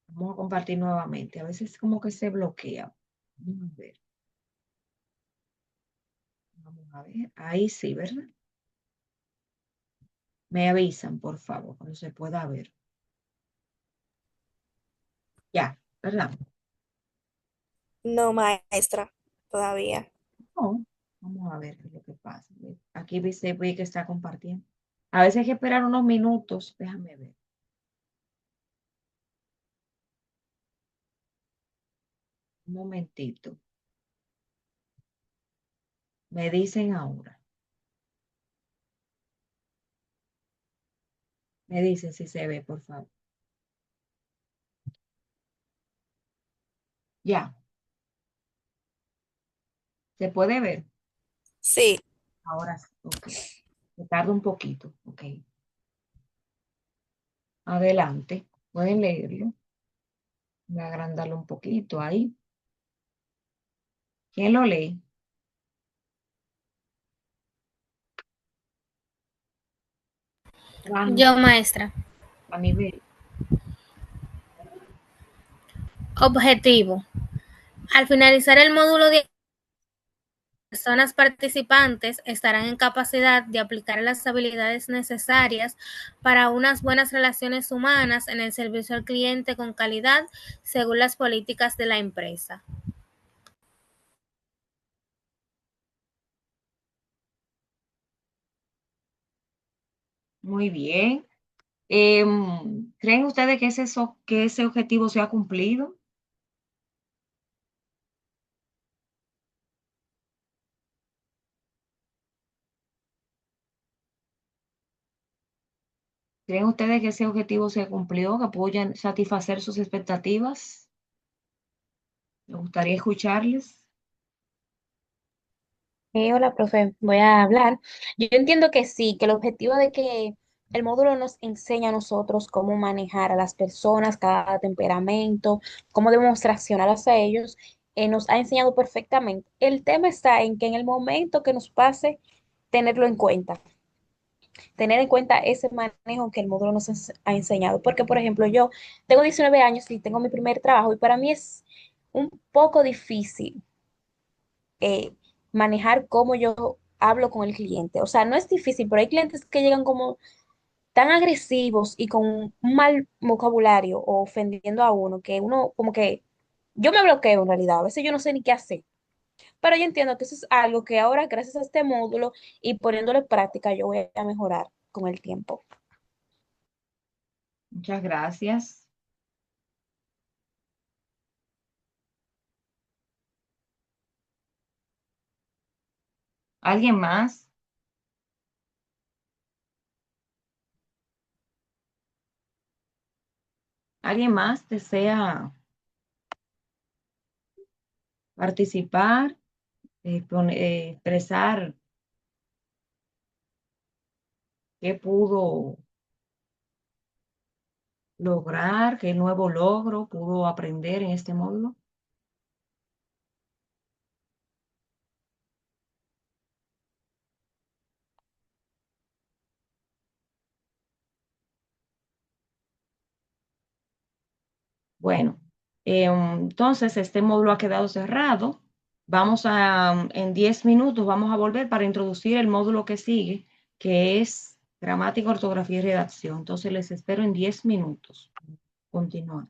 Vamos a compartir nuevamente. A veces como que se bloquea. Vamos a ver. Vamos a ver. Ahí sí, ¿verdad? Me avisan, por favor, cuando se pueda ver. Ya, ¿verdad? No, maestra, todavía. No. Vamos a ver qué es lo que pasa. Aquí dice ve que está compartiendo. A veces hay que esperar unos minutos. Déjame ver. Un momentito. Me dicen ahora. Me dicen si se ve, por favor. Ya. ¿Se puede ver? Sí. Ahora sí. Ok. Me tarda un poquito. Ok. Adelante. Pueden leerlo. Voy a agrandarlo un poquito ahí. ¿Quién lo lee? Juan, Yo, maestra. a nivel. Objetivo. Al finalizar el módulo de personas participantes estarán en capacidad de aplicar las habilidades necesarias para unas buenas relaciones humanas en el servicio al cliente con calidad según las políticas de la empresa. Muy bien. ¿Creen ustedes que que ese objetivo se ha cumplido? ¿Creen ustedes que ese objetivo se cumplió, que pueden satisfacer sus expectativas? Me gustaría escucharles. Hola, profe, voy a hablar. Yo entiendo que sí, que el objetivo de que el módulo nos enseña a nosotros cómo manejar a las personas, cada temperamento, cómo debemos reaccionar hacia ellos, nos ha enseñado perfectamente. El tema está en que en el momento que nos pase, tenerlo en cuenta, tener en cuenta ese manejo que el módulo nos ha enseñado. Porque, por ejemplo, yo tengo 19 años y tengo mi primer trabajo y para mí es un poco difícil eh, manejar cómo yo hablo con el cliente. O sea, no es difícil, pero hay clientes que llegan como tan agresivos y con un mal vocabulario o ofendiendo a uno que uno como que yo me bloqueo en realidad. A veces yo no sé ni qué hacer. Pero yo entiendo que eso es algo que ahora, gracias a este módulo y poniéndolo en práctica, yo voy a mejorar con el tiempo. Muchas gracias. ¿Alguien más? ¿Alguien más desea participar, expresar qué pudo lograr, qué nuevo logro pudo aprender en este módulo? Bueno, entonces este módulo ha quedado cerrado. Vamos a, en 10 minutos, vamos a volver para introducir el módulo que sigue, que es gramática, ortografía y redacción. Entonces les espero en 10 minutos. Continuar.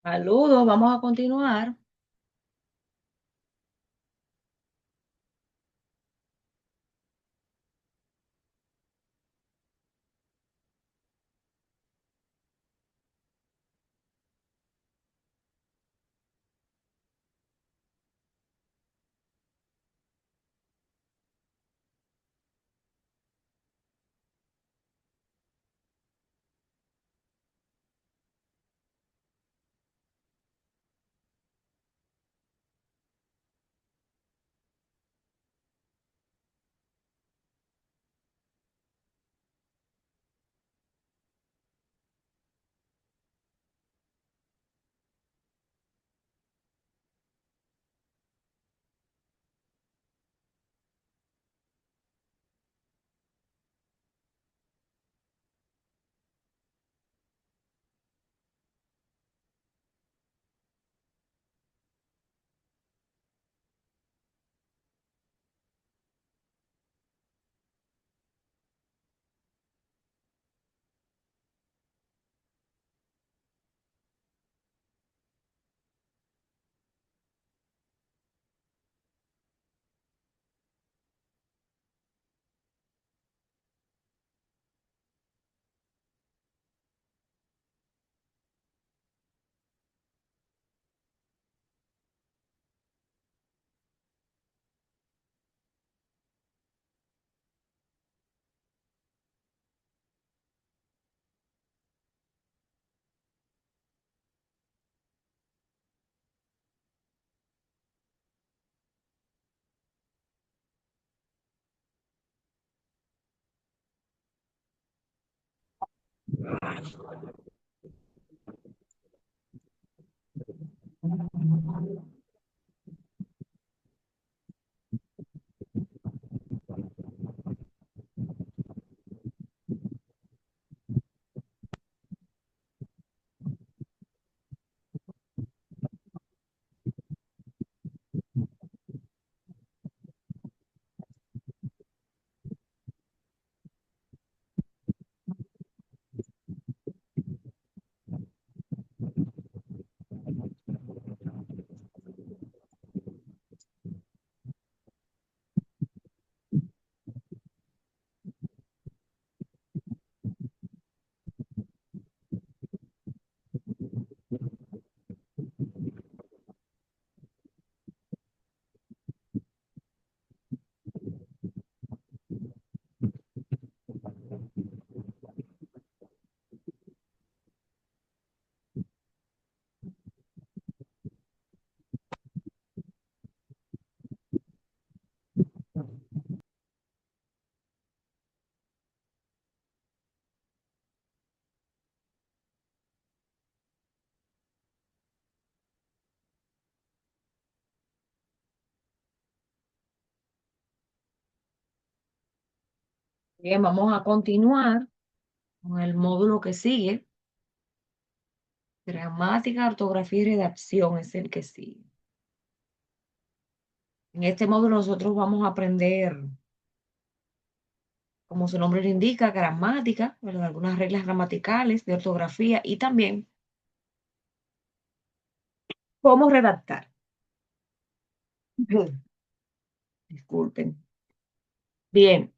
Saludos, vamos a continuar. Bien, vamos a continuar con el módulo que sigue. Gramática, ortografía y redacción es el que sigue. En este módulo nosotros vamos a aprender, como su nombre lo indica, gramática, ¿verdad? Algunas reglas gramaticales de ortografía y también cómo redactar. Disculpen. Bien,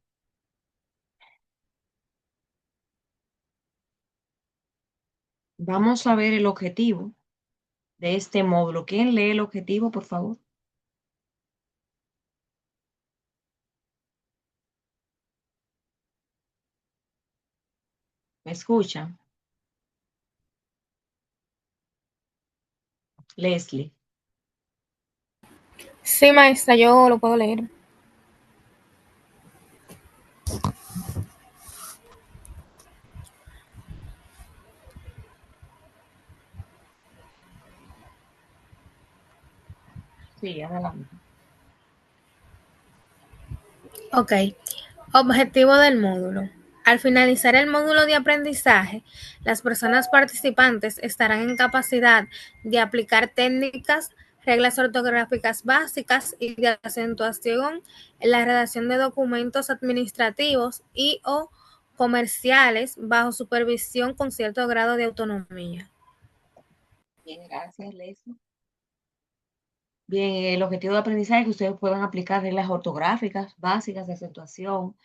vamos a ver el objetivo de este módulo. ¿Quién lee el objetivo, por favor? ¿Me escuchan? Leslie. Sí, maestra, yo lo puedo leer. Sí, adelante. Ok. Objetivo del módulo. Al finalizar el módulo de aprendizaje, las personas participantes estarán en capacidad de aplicar técnicas, reglas ortográficas básicas y de acentuación en la redacción de documentos administrativos y o comerciales bajo supervisión con cierto grado de autonomía. Bien, gracias, Leslie. Bien, el objetivo de aprendizaje es que ustedes puedan aplicar reglas ortográficas básicas de acentuación,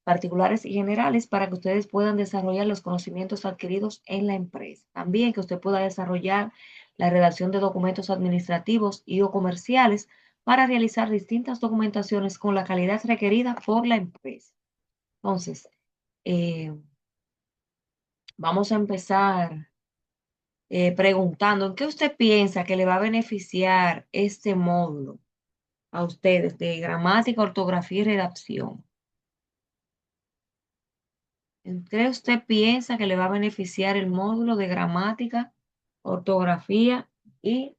particulares y generales para que ustedes puedan desarrollar los conocimientos adquiridos en la empresa. También que usted pueda desarrollar la redacción de documentos administrativos y o comerciales para realizar distintas documentaciones con la calidad requerida por la empresa. Entonces, eh, vamos a empezar preguntando, ¿en qué usted piensa que le va a beneficiar este módulo a ustedes de gramática, ortografía y redacción? ¿En qué usted piensa que le va a beneficiar el módulo de gramática, ortografía y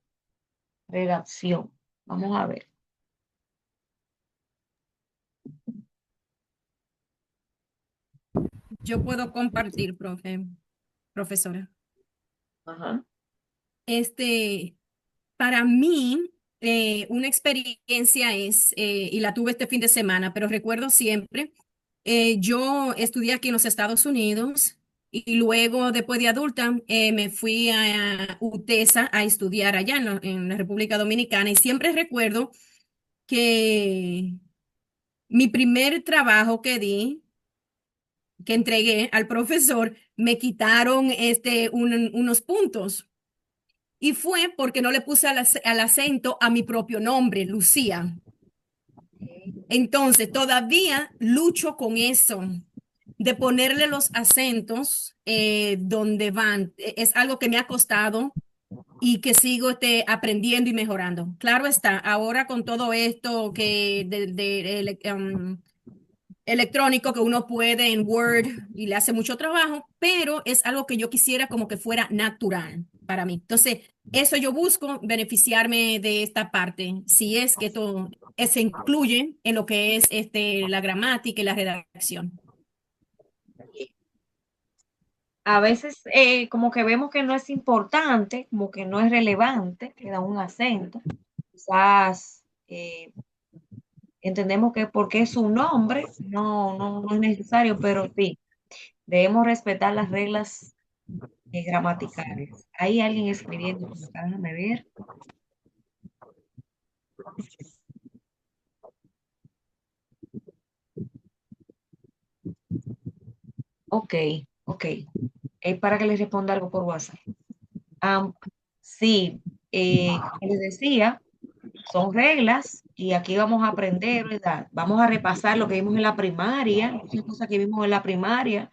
redacción? Vamos a ver. Yo puedo compartir, profesora. Ajá. Para mí, una experiencia es, y la tuve este fin de semana, pero recuerdo siempre, yo estudié aquí en los Estados Unidos y luego, después de adulta, me fui a UTESA a estudiar allá en la República Dominicana y siempre recuerdo que mi primer trabajo que entregué al profesor, me quitaron unos puntos. Y fue porque no le puse al acento a mi propio nombre, Lucía. Entonces, todavía lucho con eso, de ponerle los acentos donde van. Es algo que me ha costado y que sigo aprendiendo y mejorando. Claro está, ahora con todo esto electrónico que uno puede en Word y le hace mucho trabajo, pero es algo que yo quisiera como que fuera natural para mí. Entonces, eso yo busco beneficiarme de esta parte, si es que todo se incluye en lo que es la gramática y la redacción. A veces como que vemos que no es importante, como que no es relevante, que da un acento. Quizás entendemos que porque es su nombre, no es necesario, pero sí, debemos respetar las reglas gramaticales. Hay alguien escribiendo por acá, déjame ver. Ok, ok. Es para que les responda algo por WhatsApp. Am, sí, como les decía, son reglas y aquí vamos a aprender, ¿verdad? Vamos a repasar lo que vimos en la primaria, muchas cosas que vimos en la primaria,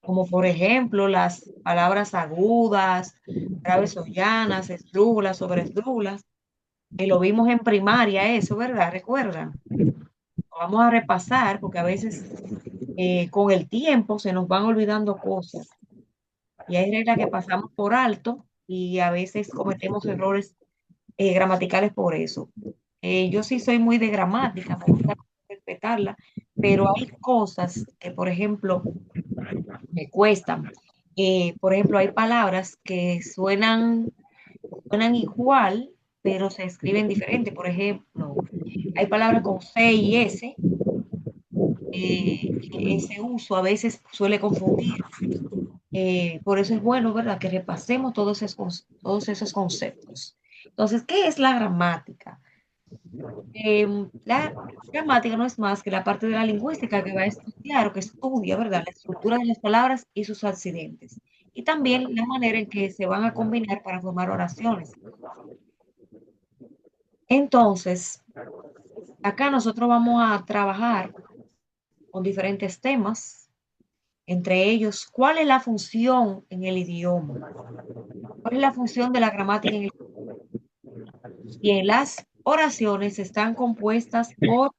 como por ejemplo las palabras agudas, graves o llanas, esdrújulas, sobresdrújulas, que lo vimos en primaria eso, ¿verdad? ¿Recuerdan? Vamos a repasar porque a veces con el tiempo se nos van olvidando cosas y hay reglas que pasamos por alto y a veces cometemos errores gramaticales por eso. Yo sí soy muy de gramática, me gusta respetarla, pero hay cosas que, por ejemplo, me cuestan. Por ejemplo, hay palabras que suenan igual, pero se escriben diferente. Por ejemplo, hay palabras con C y S, que ese uso a veces suele confundir. Por eso es bueno, ¿verdad?, que repasemos todos esos conceptos. Entonces, ¿qué es la gramática? La gramática no es más que la parte de la lingüística que va a estudiar o que estudia, ¿verdad?, la estructura de las palabras y sus accidentes. Y también la manera en que se van a combinar para formar oraciones. Entonces, acá nosotros vamos a trabajar con diferentes temas, entre ellos, ¿cuál es la función en el idioma? ¿Cuál es la función de la gramática en el idioma? Bien, las oraciones están compuestas por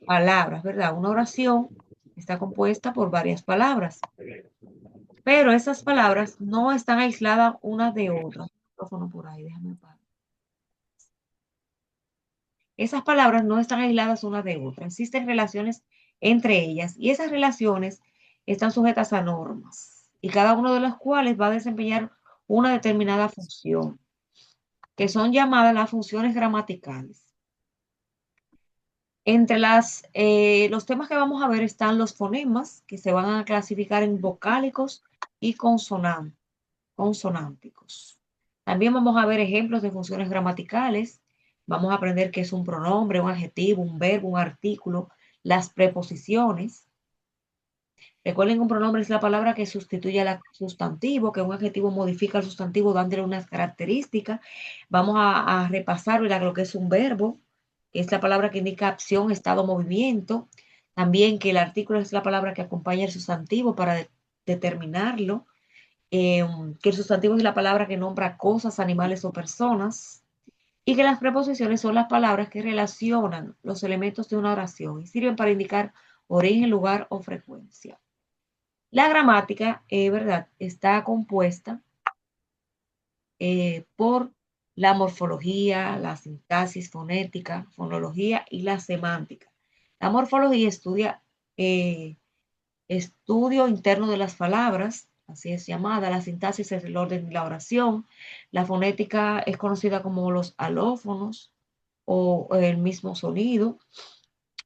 palabras, ¿verdad? Una oración está compuesta por varias palabras, pero esas palabras no están aisladas unas de otras. Micrófono por ahí, déjame apagar. Esas palabras no están aisladas unas de otras, existen relaciones entre ellas y esas relaciones están sujetas a normas y cada uno de las cuales va a desempeñar una determinada función, que son llamadas las funciones gramaticales. Entre los temas que vamos a ver están los fonemas, que se van a clasificar en vocálicos y consonánticos. También vamos a ver ejemplos de funciones gramaticales. Vamos a aprender qué es un pronombre, un adjetivo, un verbo, un artículo, las preposiciones. Recuerden que un pronombre es la palabra que sustituye al sustantivo, que un adjetivo modifica al sustantivo dándole unas características. Vamos a repasar, ¿verdad?, lo que es un verbo, que es la palabra que indica acción, estado, movimiento. También que el artículo es la palabra que acompaña el sustantivo para determinarlo. Que el sustantivo es la palabra que nombra cosas, animales o personas. Y que las preposiciones son las palabras que relacionan los elementos de una oración y sirven para indicar origen, lugar o frecuencia. La gramática, ¿verdad?, está compuesta por la morfología, la sintaxis fonética, fonología y la semántica. La morfología estudia estudio interno de las palabras, así es llamada. La sintaxis es el orden de la oración. La fonética es conocida como los alófonos o el mismo sonido.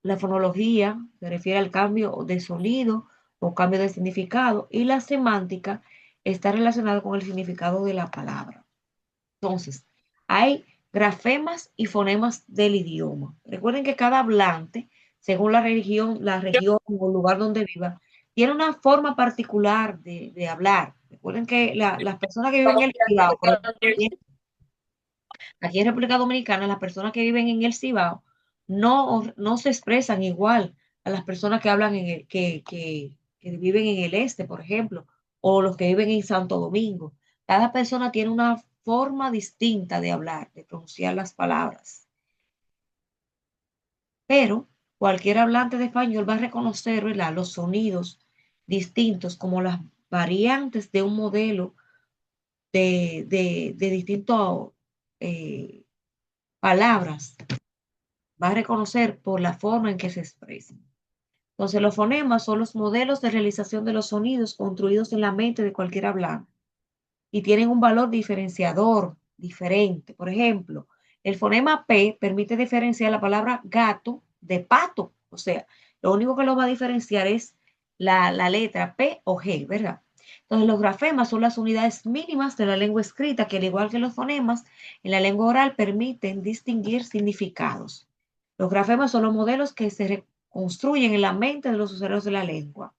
La fonología se refiere al cambio de sonido o cambio de significado, y la semántica está relacionada con el significado de la palabra. Entonces, hay grafemas y fonemas del idioma. Recuerden que cada hablante, según la región o el lugar donde viva, tiene una forma particular de hablar. Recuerden que las personas que viven en el Cibao, por ejemplo, aquí en República Dominicana, las personas que viven en el Cibao no se expresan igual a las personas que hablan que viven en el este, por ejemplo, o los que viven en Santo Domingo. Cada persona tiene una forma distinta de hablar, de pronunciar las palabras. Pero cualquier hablante de español va a reconocer, ¿verdad?, los sonidos distintos como las variantes de un modelo de distintas palabras. Va a reconocer por la forma en que se expresan. Entonces, los fonemas son los modelos de realización de los sonidos construidos en la mente de cualquier hablante y tienen un valor diferenciador diferente. Por ejemplo, el fonema P permite diferenciar la palabra gato de pato. O sea, lo único que lo va a diferenciar es la letra P o G, ¿verdad? Entonces, los grafemas son las unidades mínimas de la lengua escrita que, al igual que los fonemas, en la lengua oral permiten distinguir significados. Los grafemas son los modelos que se reconstruyen en la mente de los usuarios de la lengua.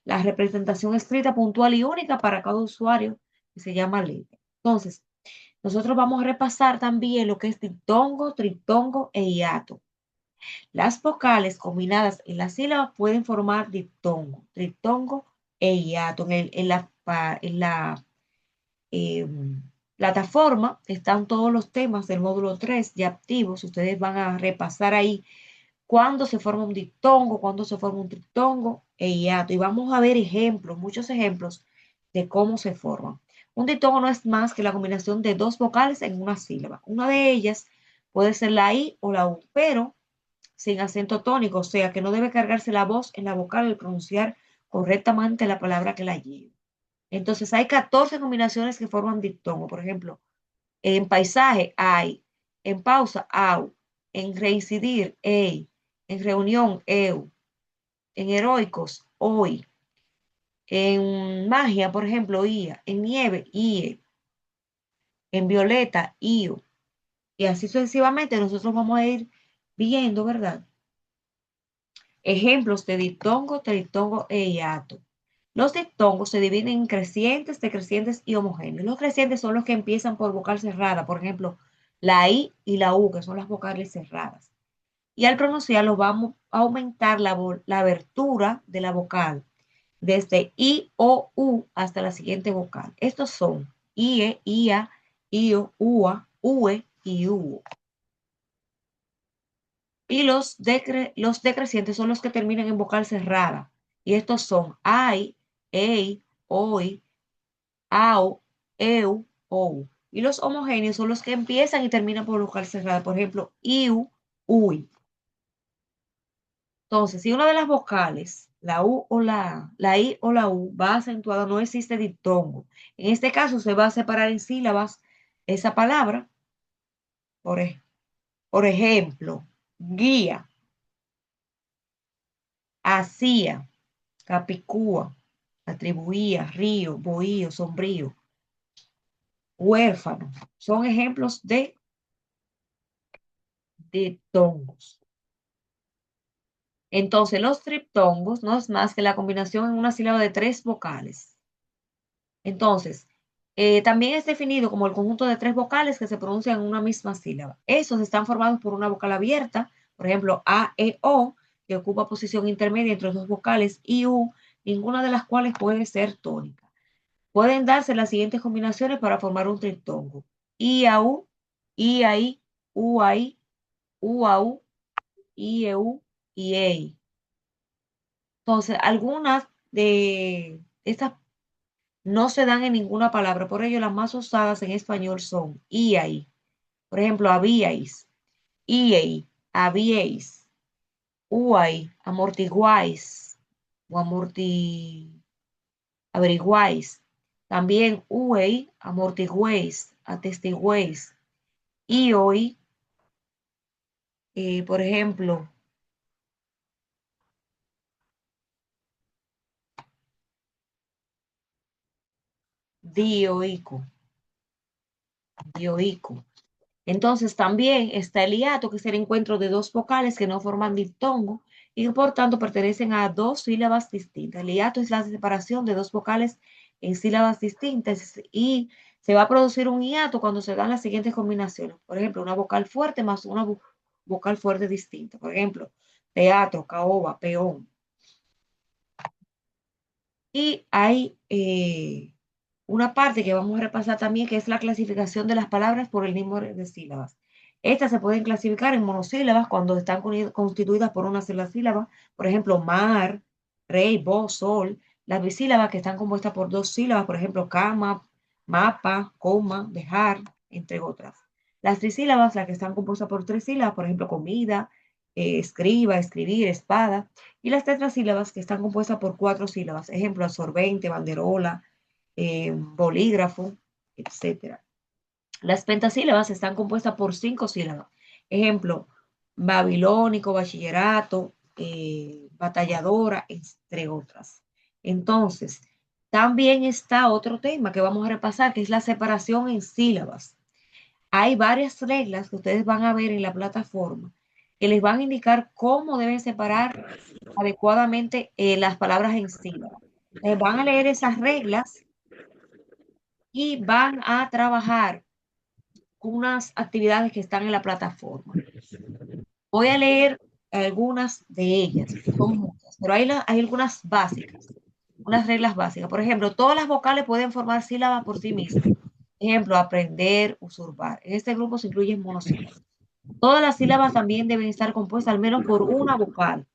La representación escrita puntual y única para cada usuario, que se llama letra. Entonces, nosotros vamos a repasar también lo que es diptongo, triptongo e hiato. Las vocales combinadas en la sílaba pueden formar diptongo, triptongo e hiato. En la plataforma están todos los temas del módulo 3 ya activos. Ustedes van a repasar ahí cuándo se forma un diptongo, cuándo se forma un triptongo e hiato. Y vamos a ver ejemplos, muchos ejemplos de cómo se forman. Un diptongo no es más que la combinación de dos vocales en una sílaba. Una de ellas puede ser la I o la U, pero sin acento tónico, o sea que no debe cargarse la voz en la vocal al pronunciar correctamente la palabra que la lleva. Entonces hay 14 combinaciones que forman diptongo. Por ejemplo, en paisaje hay, en pausa au, en reincidir ei, en reunión eu, en heroicos hoy, en magia, por ejemplo, ia, en nieve ie, en violeta io, y así sucesivamente nosotros vamos a ir viendo, ¿verdad?, ejemplos de diptongo, triptongo e hiato. Los diptongos se dividen en crecientes, decrecientes y homogéneos. Los crecientes son los que empiezan por vocal cerrada, por ejemplo, la I y la U, que son las vocales cerradas. Y al pronunciarlos vamos a aumentar la abertura de la vocal, desde I, O, U hasta la siguiente vocal. Estos son IE, IA, IO, UA, UE y UO. Y los decrecientes son los que terminan en vocal cerrada. Y estos son ai, ei, oi, au, eu, ou. Y los homogéneos son los que empiezan y terminan por vocal cerrada. Por ejemplo, iu, ui. Entonces, si una de las vocales, la U o la I o la U, va acentuada, no existe diptongo. En este caso, se va a separar en sílabas esa palabra. Por ejemplo, guía, hacía, capicúa, atribuía, río, bohío, sombrío. huérfano. Son ejemplos de diptongos. Entonces, los triptongos no es más que la combinación en una sílaba de 3 vocales. Entonces, también es definido como el conjunto de 3 vocales que se pronuncian en una misma sílaba. Esos están formados por una vocal abierta, por ejemplo, A, E, O, que ocupa posición intermedia entre 2 vocales, y U, ninguna de las cuales puede ser tónica. Pueden darse las siguientes combinaciones para formar un triptongo: I, A, U, I, A, I, U, A, I, U, A, U, I, E, U y E, I. Entonces, algunas de estas no se dan en ninguna palabra, por ello las más usadas en español son y ahí. Por ejemplo, habíais, iei, habíais, uai, amortiguáis o averiguáis. También uei, amortiguéis, atestiguéis. Y hoy, por ejemplo, dioico, dioico. Entonces también está el hiato, que es el encuentro de 2 vocales que no forman diptongo y que por tanto pertenecen a 2 sílabas distintas. El hiato es la separación de 2 vocales en sílabas distintas y se va a producir un hiato cuando se dan las siguientes combinaciones. Por ejemplo, una vocal fuerte más una vocal fuerte distinta. Por ejemplo, teatro, caoba, peón. Y hay una parte que vamos a repasar también, que es la clasificación de las palabras por el número de sílabas. Estas se pueden clasificar en monosílabas cuando están constituidas por una sola sílaba. Por ejemplo, mar, rey, voz, sol. Las bisílabas que están compuestas por 2 sílabas, por ejemplo, cama, mapa, coma, dejar, entre otras. Las trisílabas, las que están compuestas por 3 sílabas, por ejemplo, comida, escriba, escribir, espada. Y las tetrasílabas que están compuestas por 4 sílabas, ejemplo, absorbente, banderola, bolígrafo, etcétera. Las pentasílabas están compuestas por 5 sílabas, ejemplo, babilónico, bachillerato, batalladora, entre otras. Entonces, también está otro tema que vamos a repasar, que es la separación en sílabas. Hay varias reglas que ustedes van a ver en la plataforma que les van a indicar cómo deben separar adecuadamente las palabras en sílabas. Van a leer esas reglas y van a trabajar unas actividades que están en la plataforma. Voy a leer algunas de ellas, son muchas, pero hay algunas básicas, unas reglas básicas. Por ejemplo, todas las vocales pueden formar sílabas por sí mismas. Ejemplo, aprender, usurpar. En este grupo se incluyen monosílabas. Todas las sílabas también deben estar compuestas al menos por una vocal,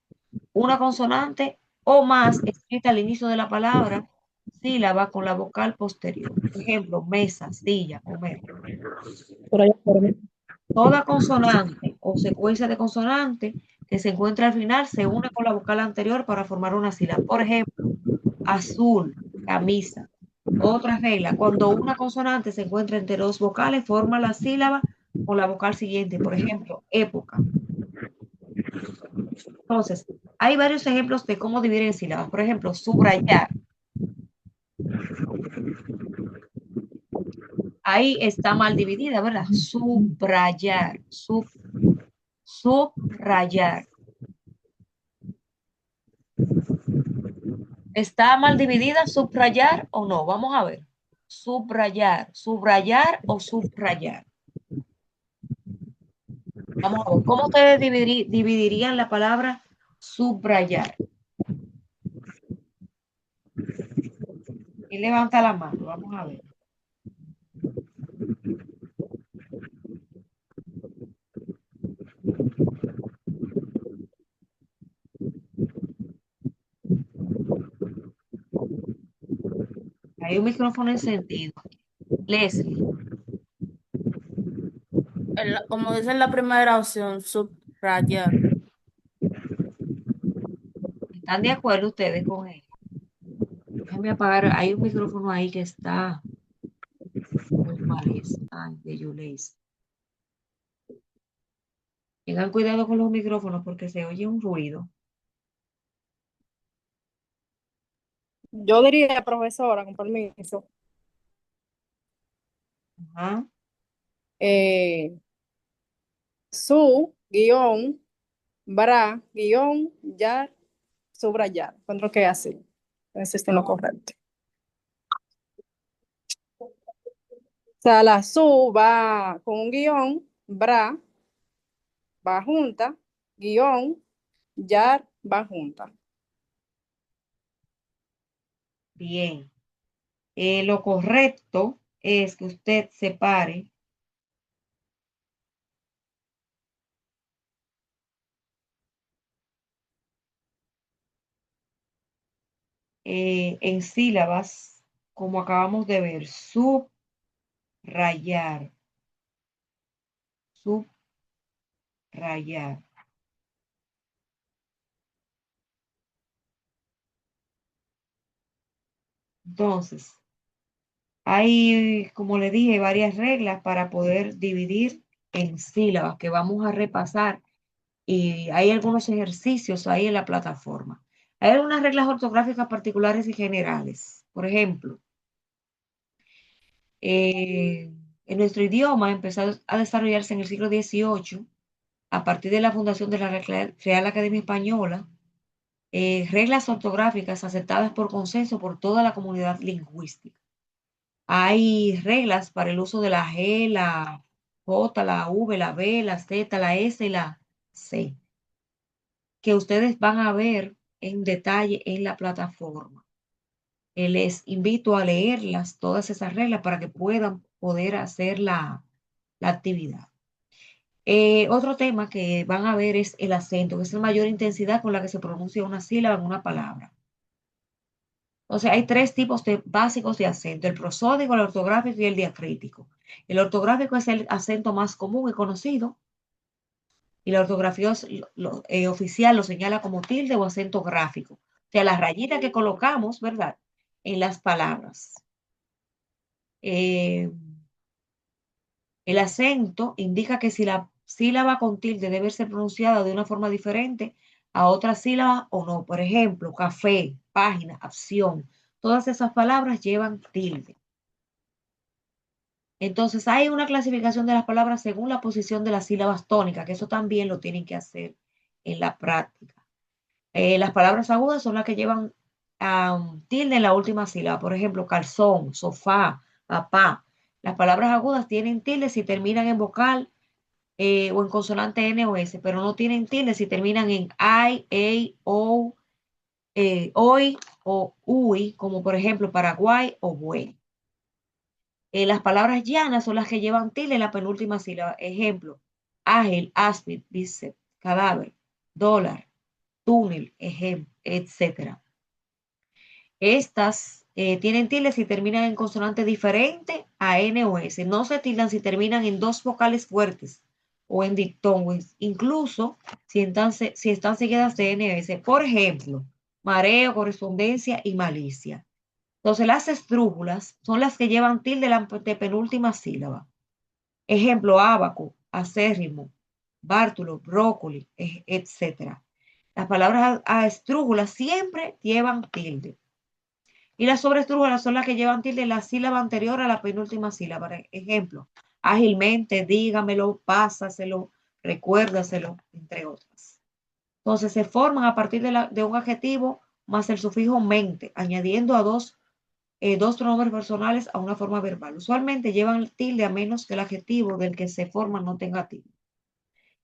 una consonante o más escrita al inicio de la palabra, sílaba con la vocal posterior. Ejemplo, mesa, silla, comer. Por allá, por mí. Toda consonante o secuencia de consonante que se encuentra al final se une con la vocal anterior para formar una sílaba. Por ejemplo, azul, camisa. Otra regla, cuando una consonante se encuentra entre 2 vocales, forma la sílaba con la vocal siguiente. Por ejemplo, época. Entonces, hay varios ejemplos de cómo dividir en sílabas. Por ejemplo, subrayar. Ahí está mal dividida, ¿verdad? Subrayar, subrayar. ¿Está mal dividida, subrayar o no? Vamos a ver. Subrayar, subrayar o subrayar. Vamos a ver. ¿Cómo ustedes dividirían la palabra subrayar? Y levanta la mano, vamos a ver. Hay un micrófono encendido. Leslie, Como dice en la primera opción, subrayar. ¿están de acuerdo ustedes con él? Déjenme apagar. Hay un micrófono ahí que está. ¿Cuál es? Ay, de Yuleis. Tengan cuidado con los micrófonos porque se oye un ruido. Yo diría, profesora, con permiso, Ajá. Eh, Su, guión, bra, guión, yar, subrayar. Encuentro que es así. Entonces, esto es lo correcto. O sea, la su va con un guión, bra va junta, guión, yar va junta. Bien. Lo correcto es que usted separe en sílabas, como acabamos de ver, subrayar, subrayar. Entonces, hay, como le dije, varias reglas para poder dividir en sílabas que vamos a repasar y hay algunos ejercicios ahí en la plataforma. Hay algunas reglas ortográficas particulares y generales. Por ejemplo, en nuestro idioma empezó a desarrollarse en el siglo XVIII a partir de la fundación de la Real Academia Española, reglas ortográficas aceptadas por consenso por toda la comunidad lingüística. Hay reglas para el uso de la G, la J, la V, la B, la Z, la S y la C, que ustedes van a ver en detalle en la plataforma. Les invito a leerlas, todas esas reglas, para que puedan poder hacer la actividad. Otro tema que van a ver es el acento, que es la mayor intensidad con la que se pronuncia una sílaba en una palabra. Entonces, hay tres tipos básicos de acento: el prosódico, el ortográfico y el diacrítico. El ortográfico es el acento más común y conocido, y la ortografía oficial lo señala como tilde o acento gráfico. O sea, la rayita que colocamos, ¿verdad?, en las palabras. Eh, el acento indica que si la sílaba con tilde debe ser pronunciada de una forma diferente a otra sílaba o no. Por ejemplo, café, página, acción. Todas esas palabras llevan tilde. Entonces, hay una clasificación de las palabras según la posición de las sílabas tónicas, que eso también lo tienen que hacer en la práctica. Las palabras agudas son las que llevan tilde en la última sílaba. Por ejemplo, calzón, sofá, papá. Las palabras agudas tienen tilde si terminan en vocal o en consonante N o S, pero no tienen tilde si terminan en I, A, O, OI o UI, como por ejemplo Paraguay o buen. Las palabras llanas son las que llevan tilde en la penúltima sílaba. Ejemplo, ágil, áspid, bíceps, cadáver, dólar, túnel, etc. Estas tienen tilde si terminan en consonante diferente a N o S. No se tildan si terminan en dos vocales fuertes o en diptongos, incluso si están seguidas de N o S. Por ejemplo, mareo, correspondencia y malicia. Entonces, las estrújulas son las que llevan tilde la penúltima sílaba. Ejemplo, ábaco, acérrimo, bártulo, brócoli, etc. Las palabras estrújulas siempre llevan tilde. Y las sobreestrújulas son las que llevan tilde la sílaba anterior a la penúltima sílaba. Por ejemplo, ágilmente, dígamelo, pásaselo, recuérdaselo, entre otras. Entonces, se forman a partir de un adjetivo más el sufijo mente, añadiendo a dos pronombres personales a una forma verbal. Usualmente llevan tilde a menos que el adjetivo del que se forman no tenga tilde.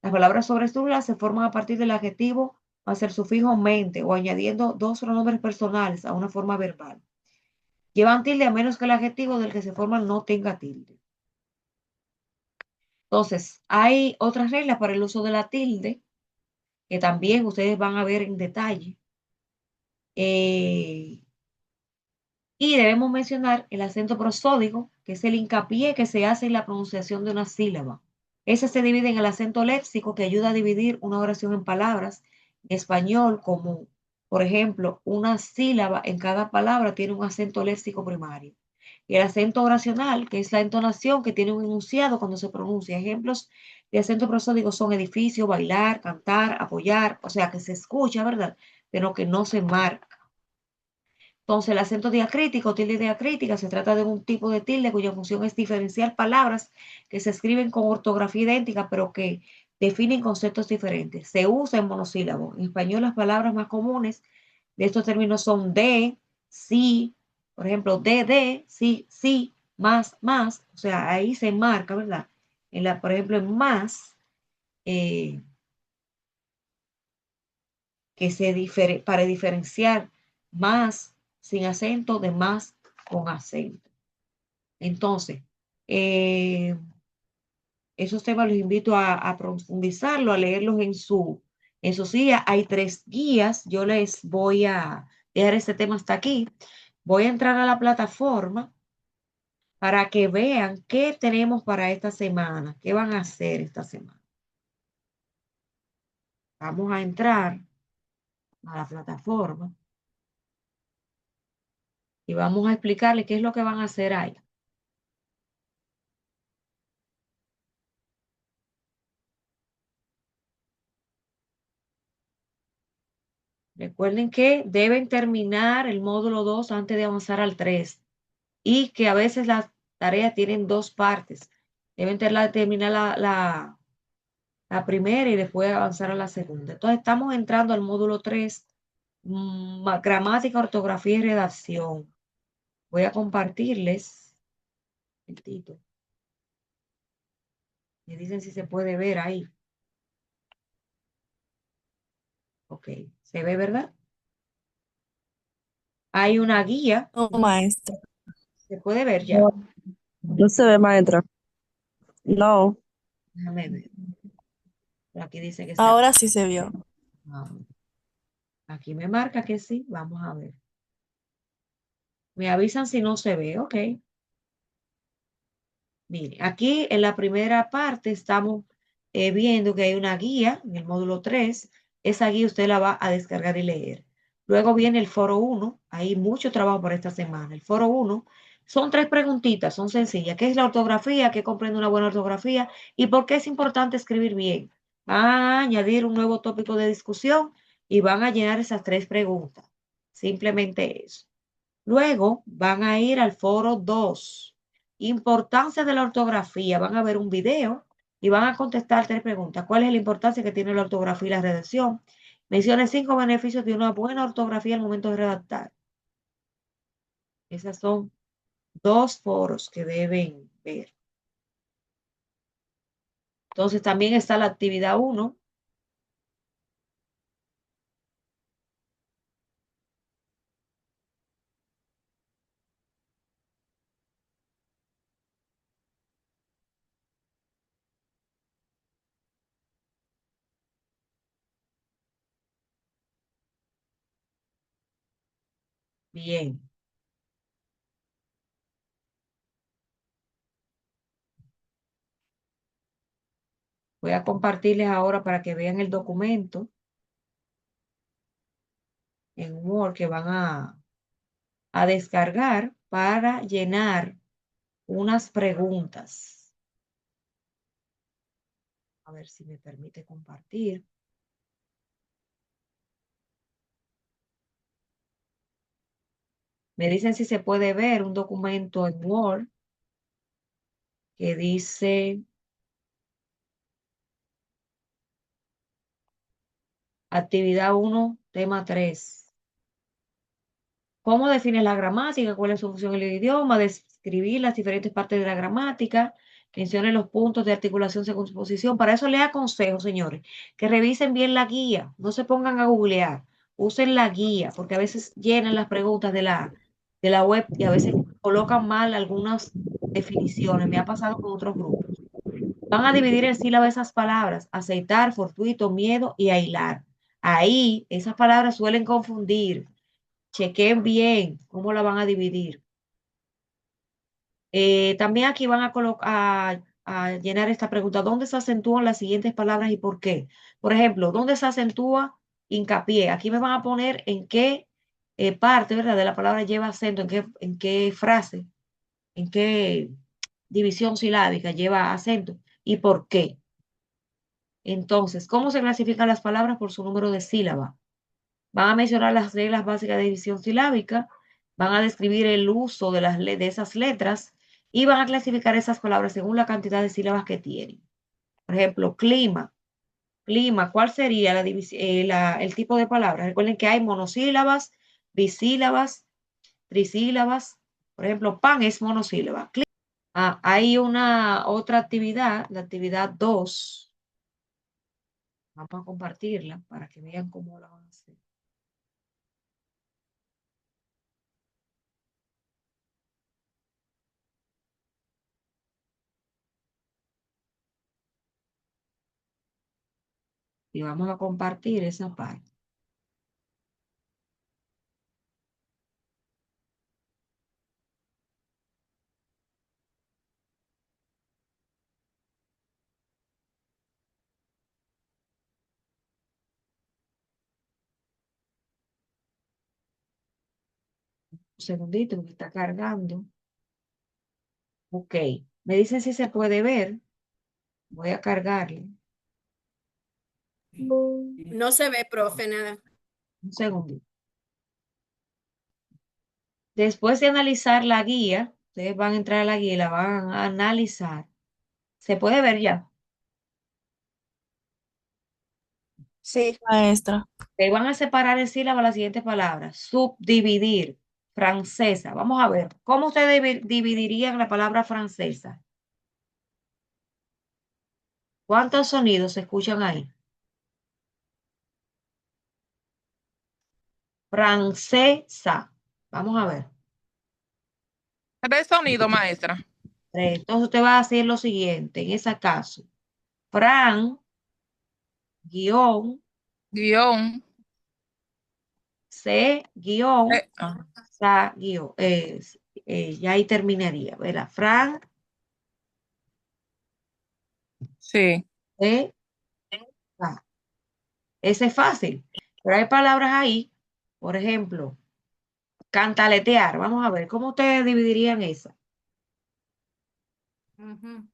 Las palabras sobreestrújulas se forman a partir del adjetivo más el sufijo mente o añadiendo dos pronombres personales a una forma verbal. Llevan tilde a menos que el adjetivo del que se forman no tenga tilde. Entonces, hay otras reglas para el uso de la tilde que también ustedes van a ver en detalle. Y debemos mencionar el acento prosódico, que es el hincapié que se hace en la pronunciación de una sílaba. Ese se divide en el acento léxico, que ayuda a dividir una oración en palabras. En español, como por ejemplo, una sílaba en cada palabra tiene un acento léxico primario. Y el acento oracional, que es la entonación que tiene un enunciado cuando se pronuncia. Ejemplos de acento prosódico son edificio, bailar, cantar, apoyar, o sea que se escucha, ¿verdad?, pero que no se marca. Entonces, el acento diacrítico, tilde diacrítica, se trata de un tipo de tilde cuya función es diferenciar palabras que se escriben con ortografía idéntica, pero que definen conceptos diferentes. Se usa en monosílabos. En español, las palabras más comunes de estos términos son de, sí, por ejemplo, de, sí, sí, más. O sea, ahí se marca, ¿verdad? Por ejemplo, en más, eh, para diferenciar más sin acento de más con acento. Entonces, eh, esos temas los invito a profundizarlo, a leerlos en sus guías. Hay 3 guías. Yo les voy a dejar este tema hasta aquí. Voy a entrar a la plataforma para que vean qué tenemos para esta semana, qué van a hacer esta semana. Vamos a entrar a la plataforma y vamos a explicarles qué es lo que van a hacer ahí. Recuerden que deben terminar el módulo 2 antes de avanzar al 3 y que a veces las tareas tienen 2 partes. Deben terminar la primera y después avanzar a la segunda. Entonces estamos entrando al módulo 3, gramática, ortografía y redacción. Voy a compartirles. Un momentito. Me dicen si se puede ver ahí. Ok, se ve, ¿verdad? Hay una guía. No, maestra. Se puede ver ya. No, no se ve, maestra. No, Déjame ver. Aquí dice que se... ahora sí se vio. Ah, aquí me marca que sí. Vamos a ver. Me avisan si no se ve, ok. Mire, aquí en la primera parte estamos viendo que hay una guía en el módulo 3. Esa guía usted la va a descargar y leer. Luego viene el foro 1. Hay mucho trabajo por esta semana. El foro 1 son 3 preguntitas, son sencillas. ¿Qué es la ortografía? ¿Qué comprende una buena ortografía? ¿Y por qué es importante escribir bien? Van a añadir un nuevo tópico de discusión y van a llenar esas 3 preguntas. Simplemente eso. Luego van a ir al foro 2. Importancia de la ortografía. Van a ver un video y van a contestar 3 preguntas. ¿Cuál es la importancia que tiene la ortografía y la redacción? Mencione 5 beneficios de una buena ortografía al momento de redactar. Esas son 2 foros que deben ver. Entonces también está la actividad 1. Bien. Voy a compartirles ahora para que vean el documento en Word que van a descargar para llenar unas preguntas. A ver si me permite compartir. Me dicen si se puede ver un documento en Word que dice actividad 1, tema 3. ¿Cómo define la gramática? ¿Cuál es su función en el idioma? Describir las diferentes partes de la gramática. Mencione los puntos de articulación según su posición. Para eso les aconsejo, señores, que revisen bien la guía. No se pongan a googlear. Usen la guía, porque a veces llenan las preguntas de la web y a veces colocan mal algunas definiciones. Me ha pasado con otros grupos. Van a dividir en sílabas esas palabras: aceitar, fortuito, miedo y aislar. Ahí, esas palabras suelen confundir. Chequen bien cómo la van a dividir. También aquí van a llenar esta pregunta. ¿Dónde se acentúan las siguientes palabras y por qué? Por ejemplo, ¿dónde se acentúa hincapié? Aquí me van a poner en qué parte, ¿verdad?, de la palabra lleva acento, en qué frase, en qué división silábica lleva acento y por qué. Entonces, ¿cómo se clasifican las palabras? Por su número de sílaba. Van a mencionar las reglas básicas de división silábica. van a describir el uso de, de esas letras y van a clasificar esas palabras según la cantidad de sílabas que tienen. Por ejemplo, clima. Clima, ¿cuál sería el tipo de palabra? Recuerden que hay monosílabas, bisílabas, trisílabas. Por ejemplo, pan es monosílaba. Hay una otra actividad, la actividad 2. Vamos a compartirla para que vean cómo la van a hacer. Y vamos a compartir esa parte. Un segundito que está cargando. Ok. Me dicen si se puede ver. Voy a cargarle. No se ve, profe, nada. Un segundito. Después de analizar la guía, ustedes van a entrar a la guía y la van a analizar. ¿Se puede ver ya? Sí, Maestra. Te van a separar en sílabas las siguientes palabras. Subdividir, francesa. Vamos a ver, ¿cómo ustedes dividirían la palabra francesa? ¿Cuántos sonidos se escuchan ahí? Francesa. Vamos a ver. 3 sonidos, maestra. Entonces usted va a hacer lo siguiente, en ese caso. Fran, guión, Guión. C, guión, Ah, sa, guión. Ya ahí terminaría, ¿verdad? Fran, sí. C, sa. Ese es fácil. Pero hay palabras ahí, por ejemplo, cantaletear. Vamos a ver, ¿cómo ustedes dividirían esa? Ujú.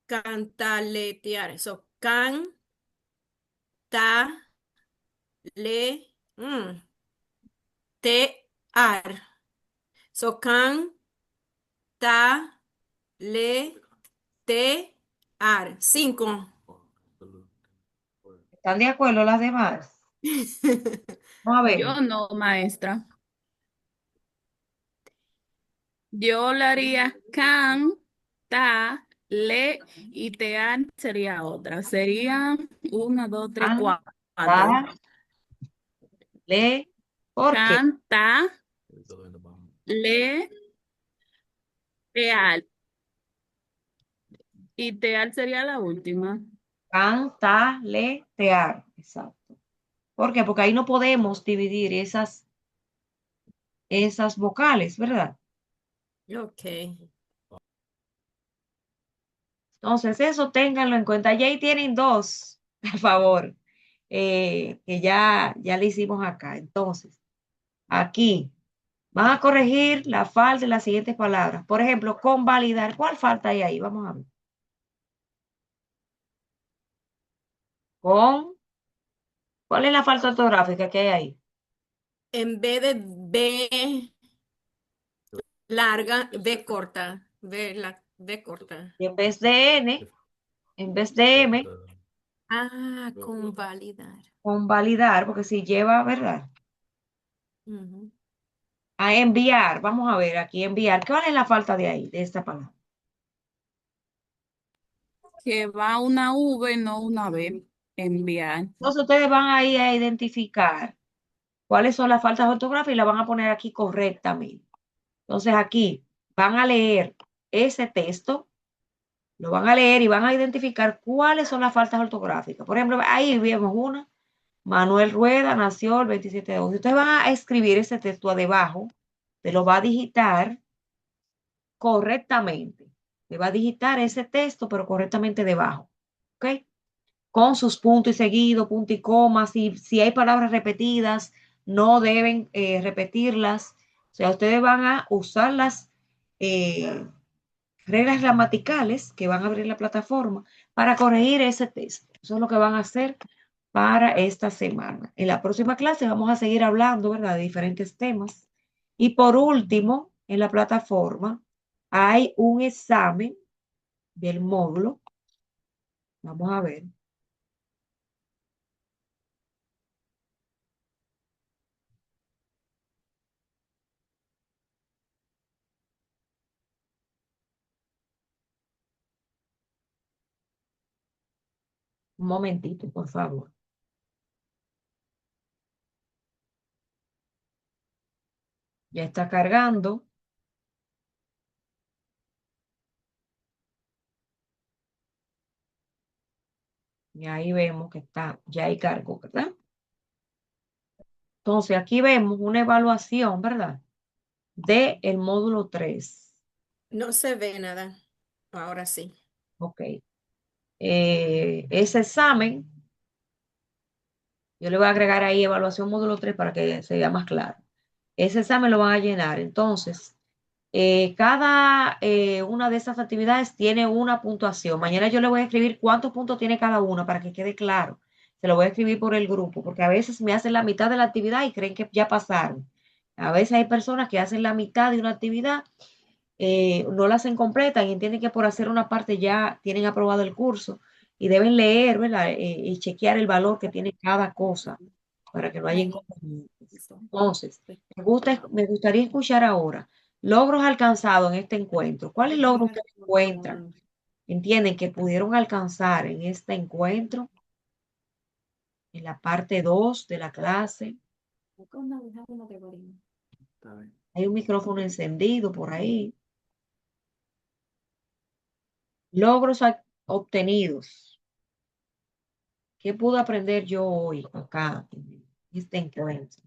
Cantaletear. Eso, can, ta, le, te, ar. So, can, ta, le, te, ar. 5. ¿Están de acuerdo las demás? Vamos a ver. Yo no, maestra. Yo le haría can, ta, le y tean sería otra. Sería 1, 2, 3, Can, 4. ta, le, ¿por qué? Can, ta, le, teal. Y teal sería la última. Cantaletear. Exacto. ¿Por qué? Porque ahí no podemos dividir esas vocales, ¿verdad? Ok. Entonces, eso ténganlo en cuenta. Ya ahí tienen dos, por favor, que ya le hicimos acá. Entonces, aquí van a corregir la falta de las siguientes palabras. Por ejemplo, convalidar. ¿Cuál falta hay ahí? Vamos a ver. Con, ¿cuál es la falta ortográfica que hay ahí? En vez de B larga, B corta. B corta. Y en vez de N, en vez de M, Ah, convalidar. convalidar, porque si lleva, ¿verdad? Ujú. A enviar. Vamos a ver aquí, enviar. ¿Cuál es la falta de ahí, de esta palabra? Que va una V, no una B. Enviar. Entonces, ustedes van ahí a identificar cuáles son las faltas ortográficas y las van a poner aquí correctamente. Entonces, aquí van a leer ese texto, lo van a leer y van a identificar cuáles son las faltas ortográficas. Por ejemplo, ahí vemos una. Manuel Rueda nació el 27 de agosto. Ustedes van a escribir ese texto debajo, te lo va a digitar correctamente. Te va a digitar ese texto, pero correctamente debajo. ¿Ok? Con sus puntos y seguidos, punto y coma. Si hay palabras repetidas, no deben repetirlas. O sea, ustedes van a usar las reglas gramaticales que van a abrir la plataforma para corregir ese texto. Eso es lo que van a hacer para esta semana. En la próxima clase vamos a seguir hablando, ¿verdad?, de diferentes temas. Y por último, en la plataforma hay un examen del módulo. Vamos a ver. Un momentito, por favor. Ya está cargando. Y ahí vemos que está, ya hay cargo, ¿verdad? Entonces, aquí vemos una evaluación, ¿verdad? De el módulo 3. No se ve nada. Ahora sí. Ok. Ese examen, yo le voy a agregar ahí evaluación módulo 3 para que se vea más claro. Ese examen lo van a llenar. Entonces, cada una de esas actividades tiene una puntuación. Mañana yo le voy a escribir cuántos puntos tiene cada una para que quede claro. Se lo voy a escribir por el grupo, porque a veces me hacen la mitad de la actividad y creen que ya pasaron. A veces hay personas que hacen la mitad de una actividad, no la hacen completa y entienden que por hacer una parte ya tienen aprobado el curso y deben leer, ¿verdad? Y chequear el valor que tiene cada cosa para que no haya inconvenientes. Entonces, me gustaría escuchar ahora logros alcanzados en este encuentro. ¿Cuáles logros ustedes encuentran? ¿Entienden que pudieron alcanzar en este encuentro, en la parte 2 de la clase? Hay un micrófono encendido por ahí. Logros obtenidos. ¿Qué pude aprender yo hoy acá en este encuentro?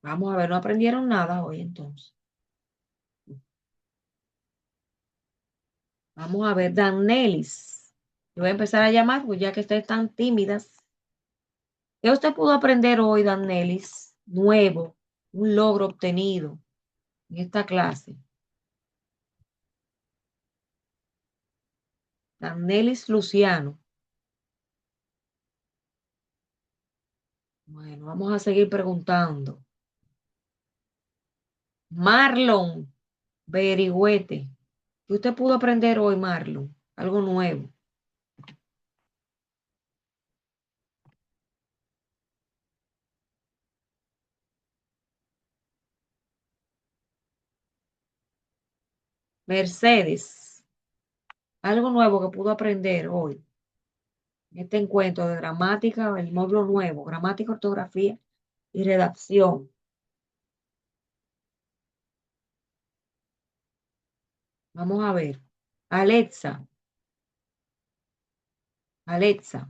Vamos a ver, no aprendieron nada hoy entonces. Vamos a ver, Danelis. Yo voy a empezar a llamar, pues ya que ustedes están tímidas. ¿Qué usted pudo aprender hoy, Danelis? Nuevo, un logro obtenido en esta clase. Danelis Luciano. Bueno, vamos a seguir preguntando. Marlon Berigüete. ¿Qué usted pudo aprender hoy, Marlon? Algo nuevo. Mercedes. Algo nuevo que pudo aprender hoy. En este encuentro de gramática, el módulo nuevo, gramática, ortografía y redacción. Vamos a ver. Alexa. Alexa.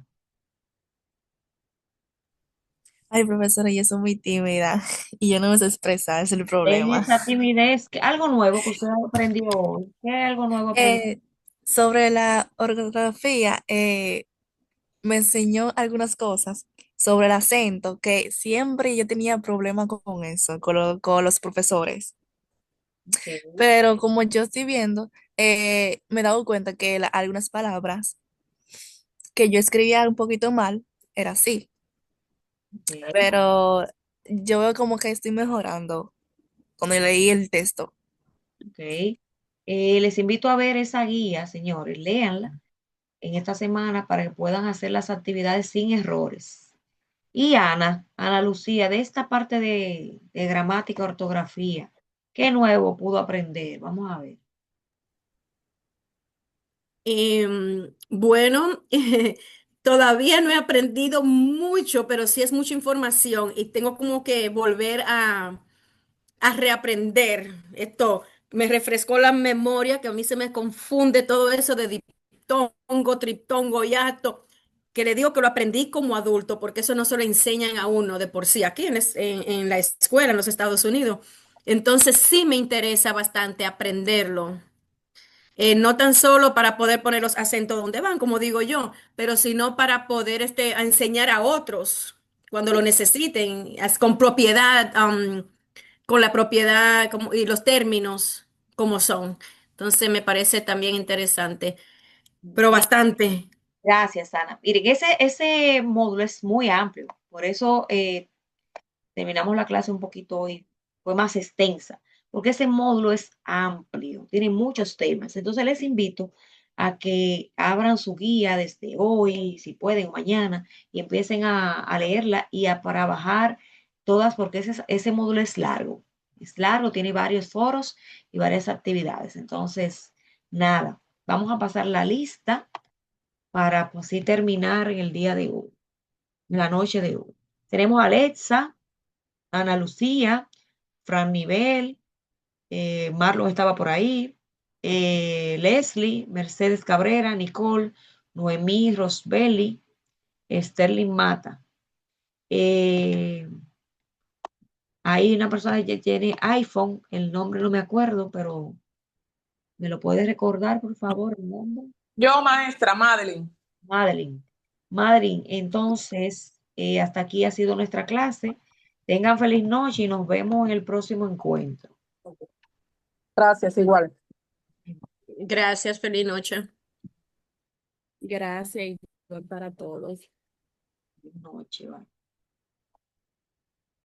Ay, profesora, yo soy muy tímida y yo no me sé expresar, ese es el Deje problema. esa timidez. Algo nuevo que usted aprendió hoy. ¿Qué algo nuevo aprendió? Eh, Sobre la ortografía, me enseñó algunas cosas sobre el acento, que siempre yo tenía problemas con eso, con los profesores. Ok, Pero como yo estoy viendo, me he dado cuenta que algunas palabras que yo escribía un poquito mal, era así. ok, Pero yo veo como que estoy mejorando cuando leí el texto. ok. Les invito a ver esa guía, señores. Léanla en esta semana para que puedan hacer las actividades sin errores. Y Ana Lucía, de esta parte de gramática, ortografía, ¿qué nuevo pudo aprender? Vamos a ver. Bueno, todavía no he aprendido mucho, pero sí es mucha información y tengo como que volver a reaprender esto. Me refrescó la memoria, que a mí se me confunde todo eso de diptongo, triptongo, hiato, que le digo que lo aprendí como adulto, porque eso no se lo enseñan a uno de por sí aquí en la escuela en los Estados Unidos. Entonces sí me interesa bastante aprenderlo. No tan solo para poder poner los acentos donde van, como digo yo, pero sino para poder a enseñar a otros cuando lo necesiten, con propiedad, con la propiedad y los términos como son. Entonces me parece también interesante, pero bastante. Gracias, Ana. Miren, ese módulo es muy amplio, por eso terminamos la clase un poquito hoy, fue más extensa, porque ese módulo es amplio, tiene muchos temas. Entonces les invito a que abran su guía desde hoy, si pueden, o mañana, y empiecen a leerla y a trabajar todas, porque ese módulo es largo, tiene varios foros y varias actividades. Entonces, nada, vamos a pasar la lista para así terminar en el día de hoy, en la noche de hoy. Tenemos a Alexa, Ana Lucía, Fran Nivel, Marlon estaba por ahí, Leslie, Mercedes Cabrera, Nicole, Noemí Rosbelli, Sterling Mata. Hay una persona que tiene iPhone, el nombre no me acuerdo, pero ¿me lo puedes recordar, por favor, el nombre? Yo, maestra Madeline. Madeline. Madeline, entonces, hasta aquí ha sido nuestra clase. Tengan feliz noche y nos vemos en el próximo encuentro. Gracias, igual. Gracias, feliz noche. Gracias igual para todos. Feliz noche, bye.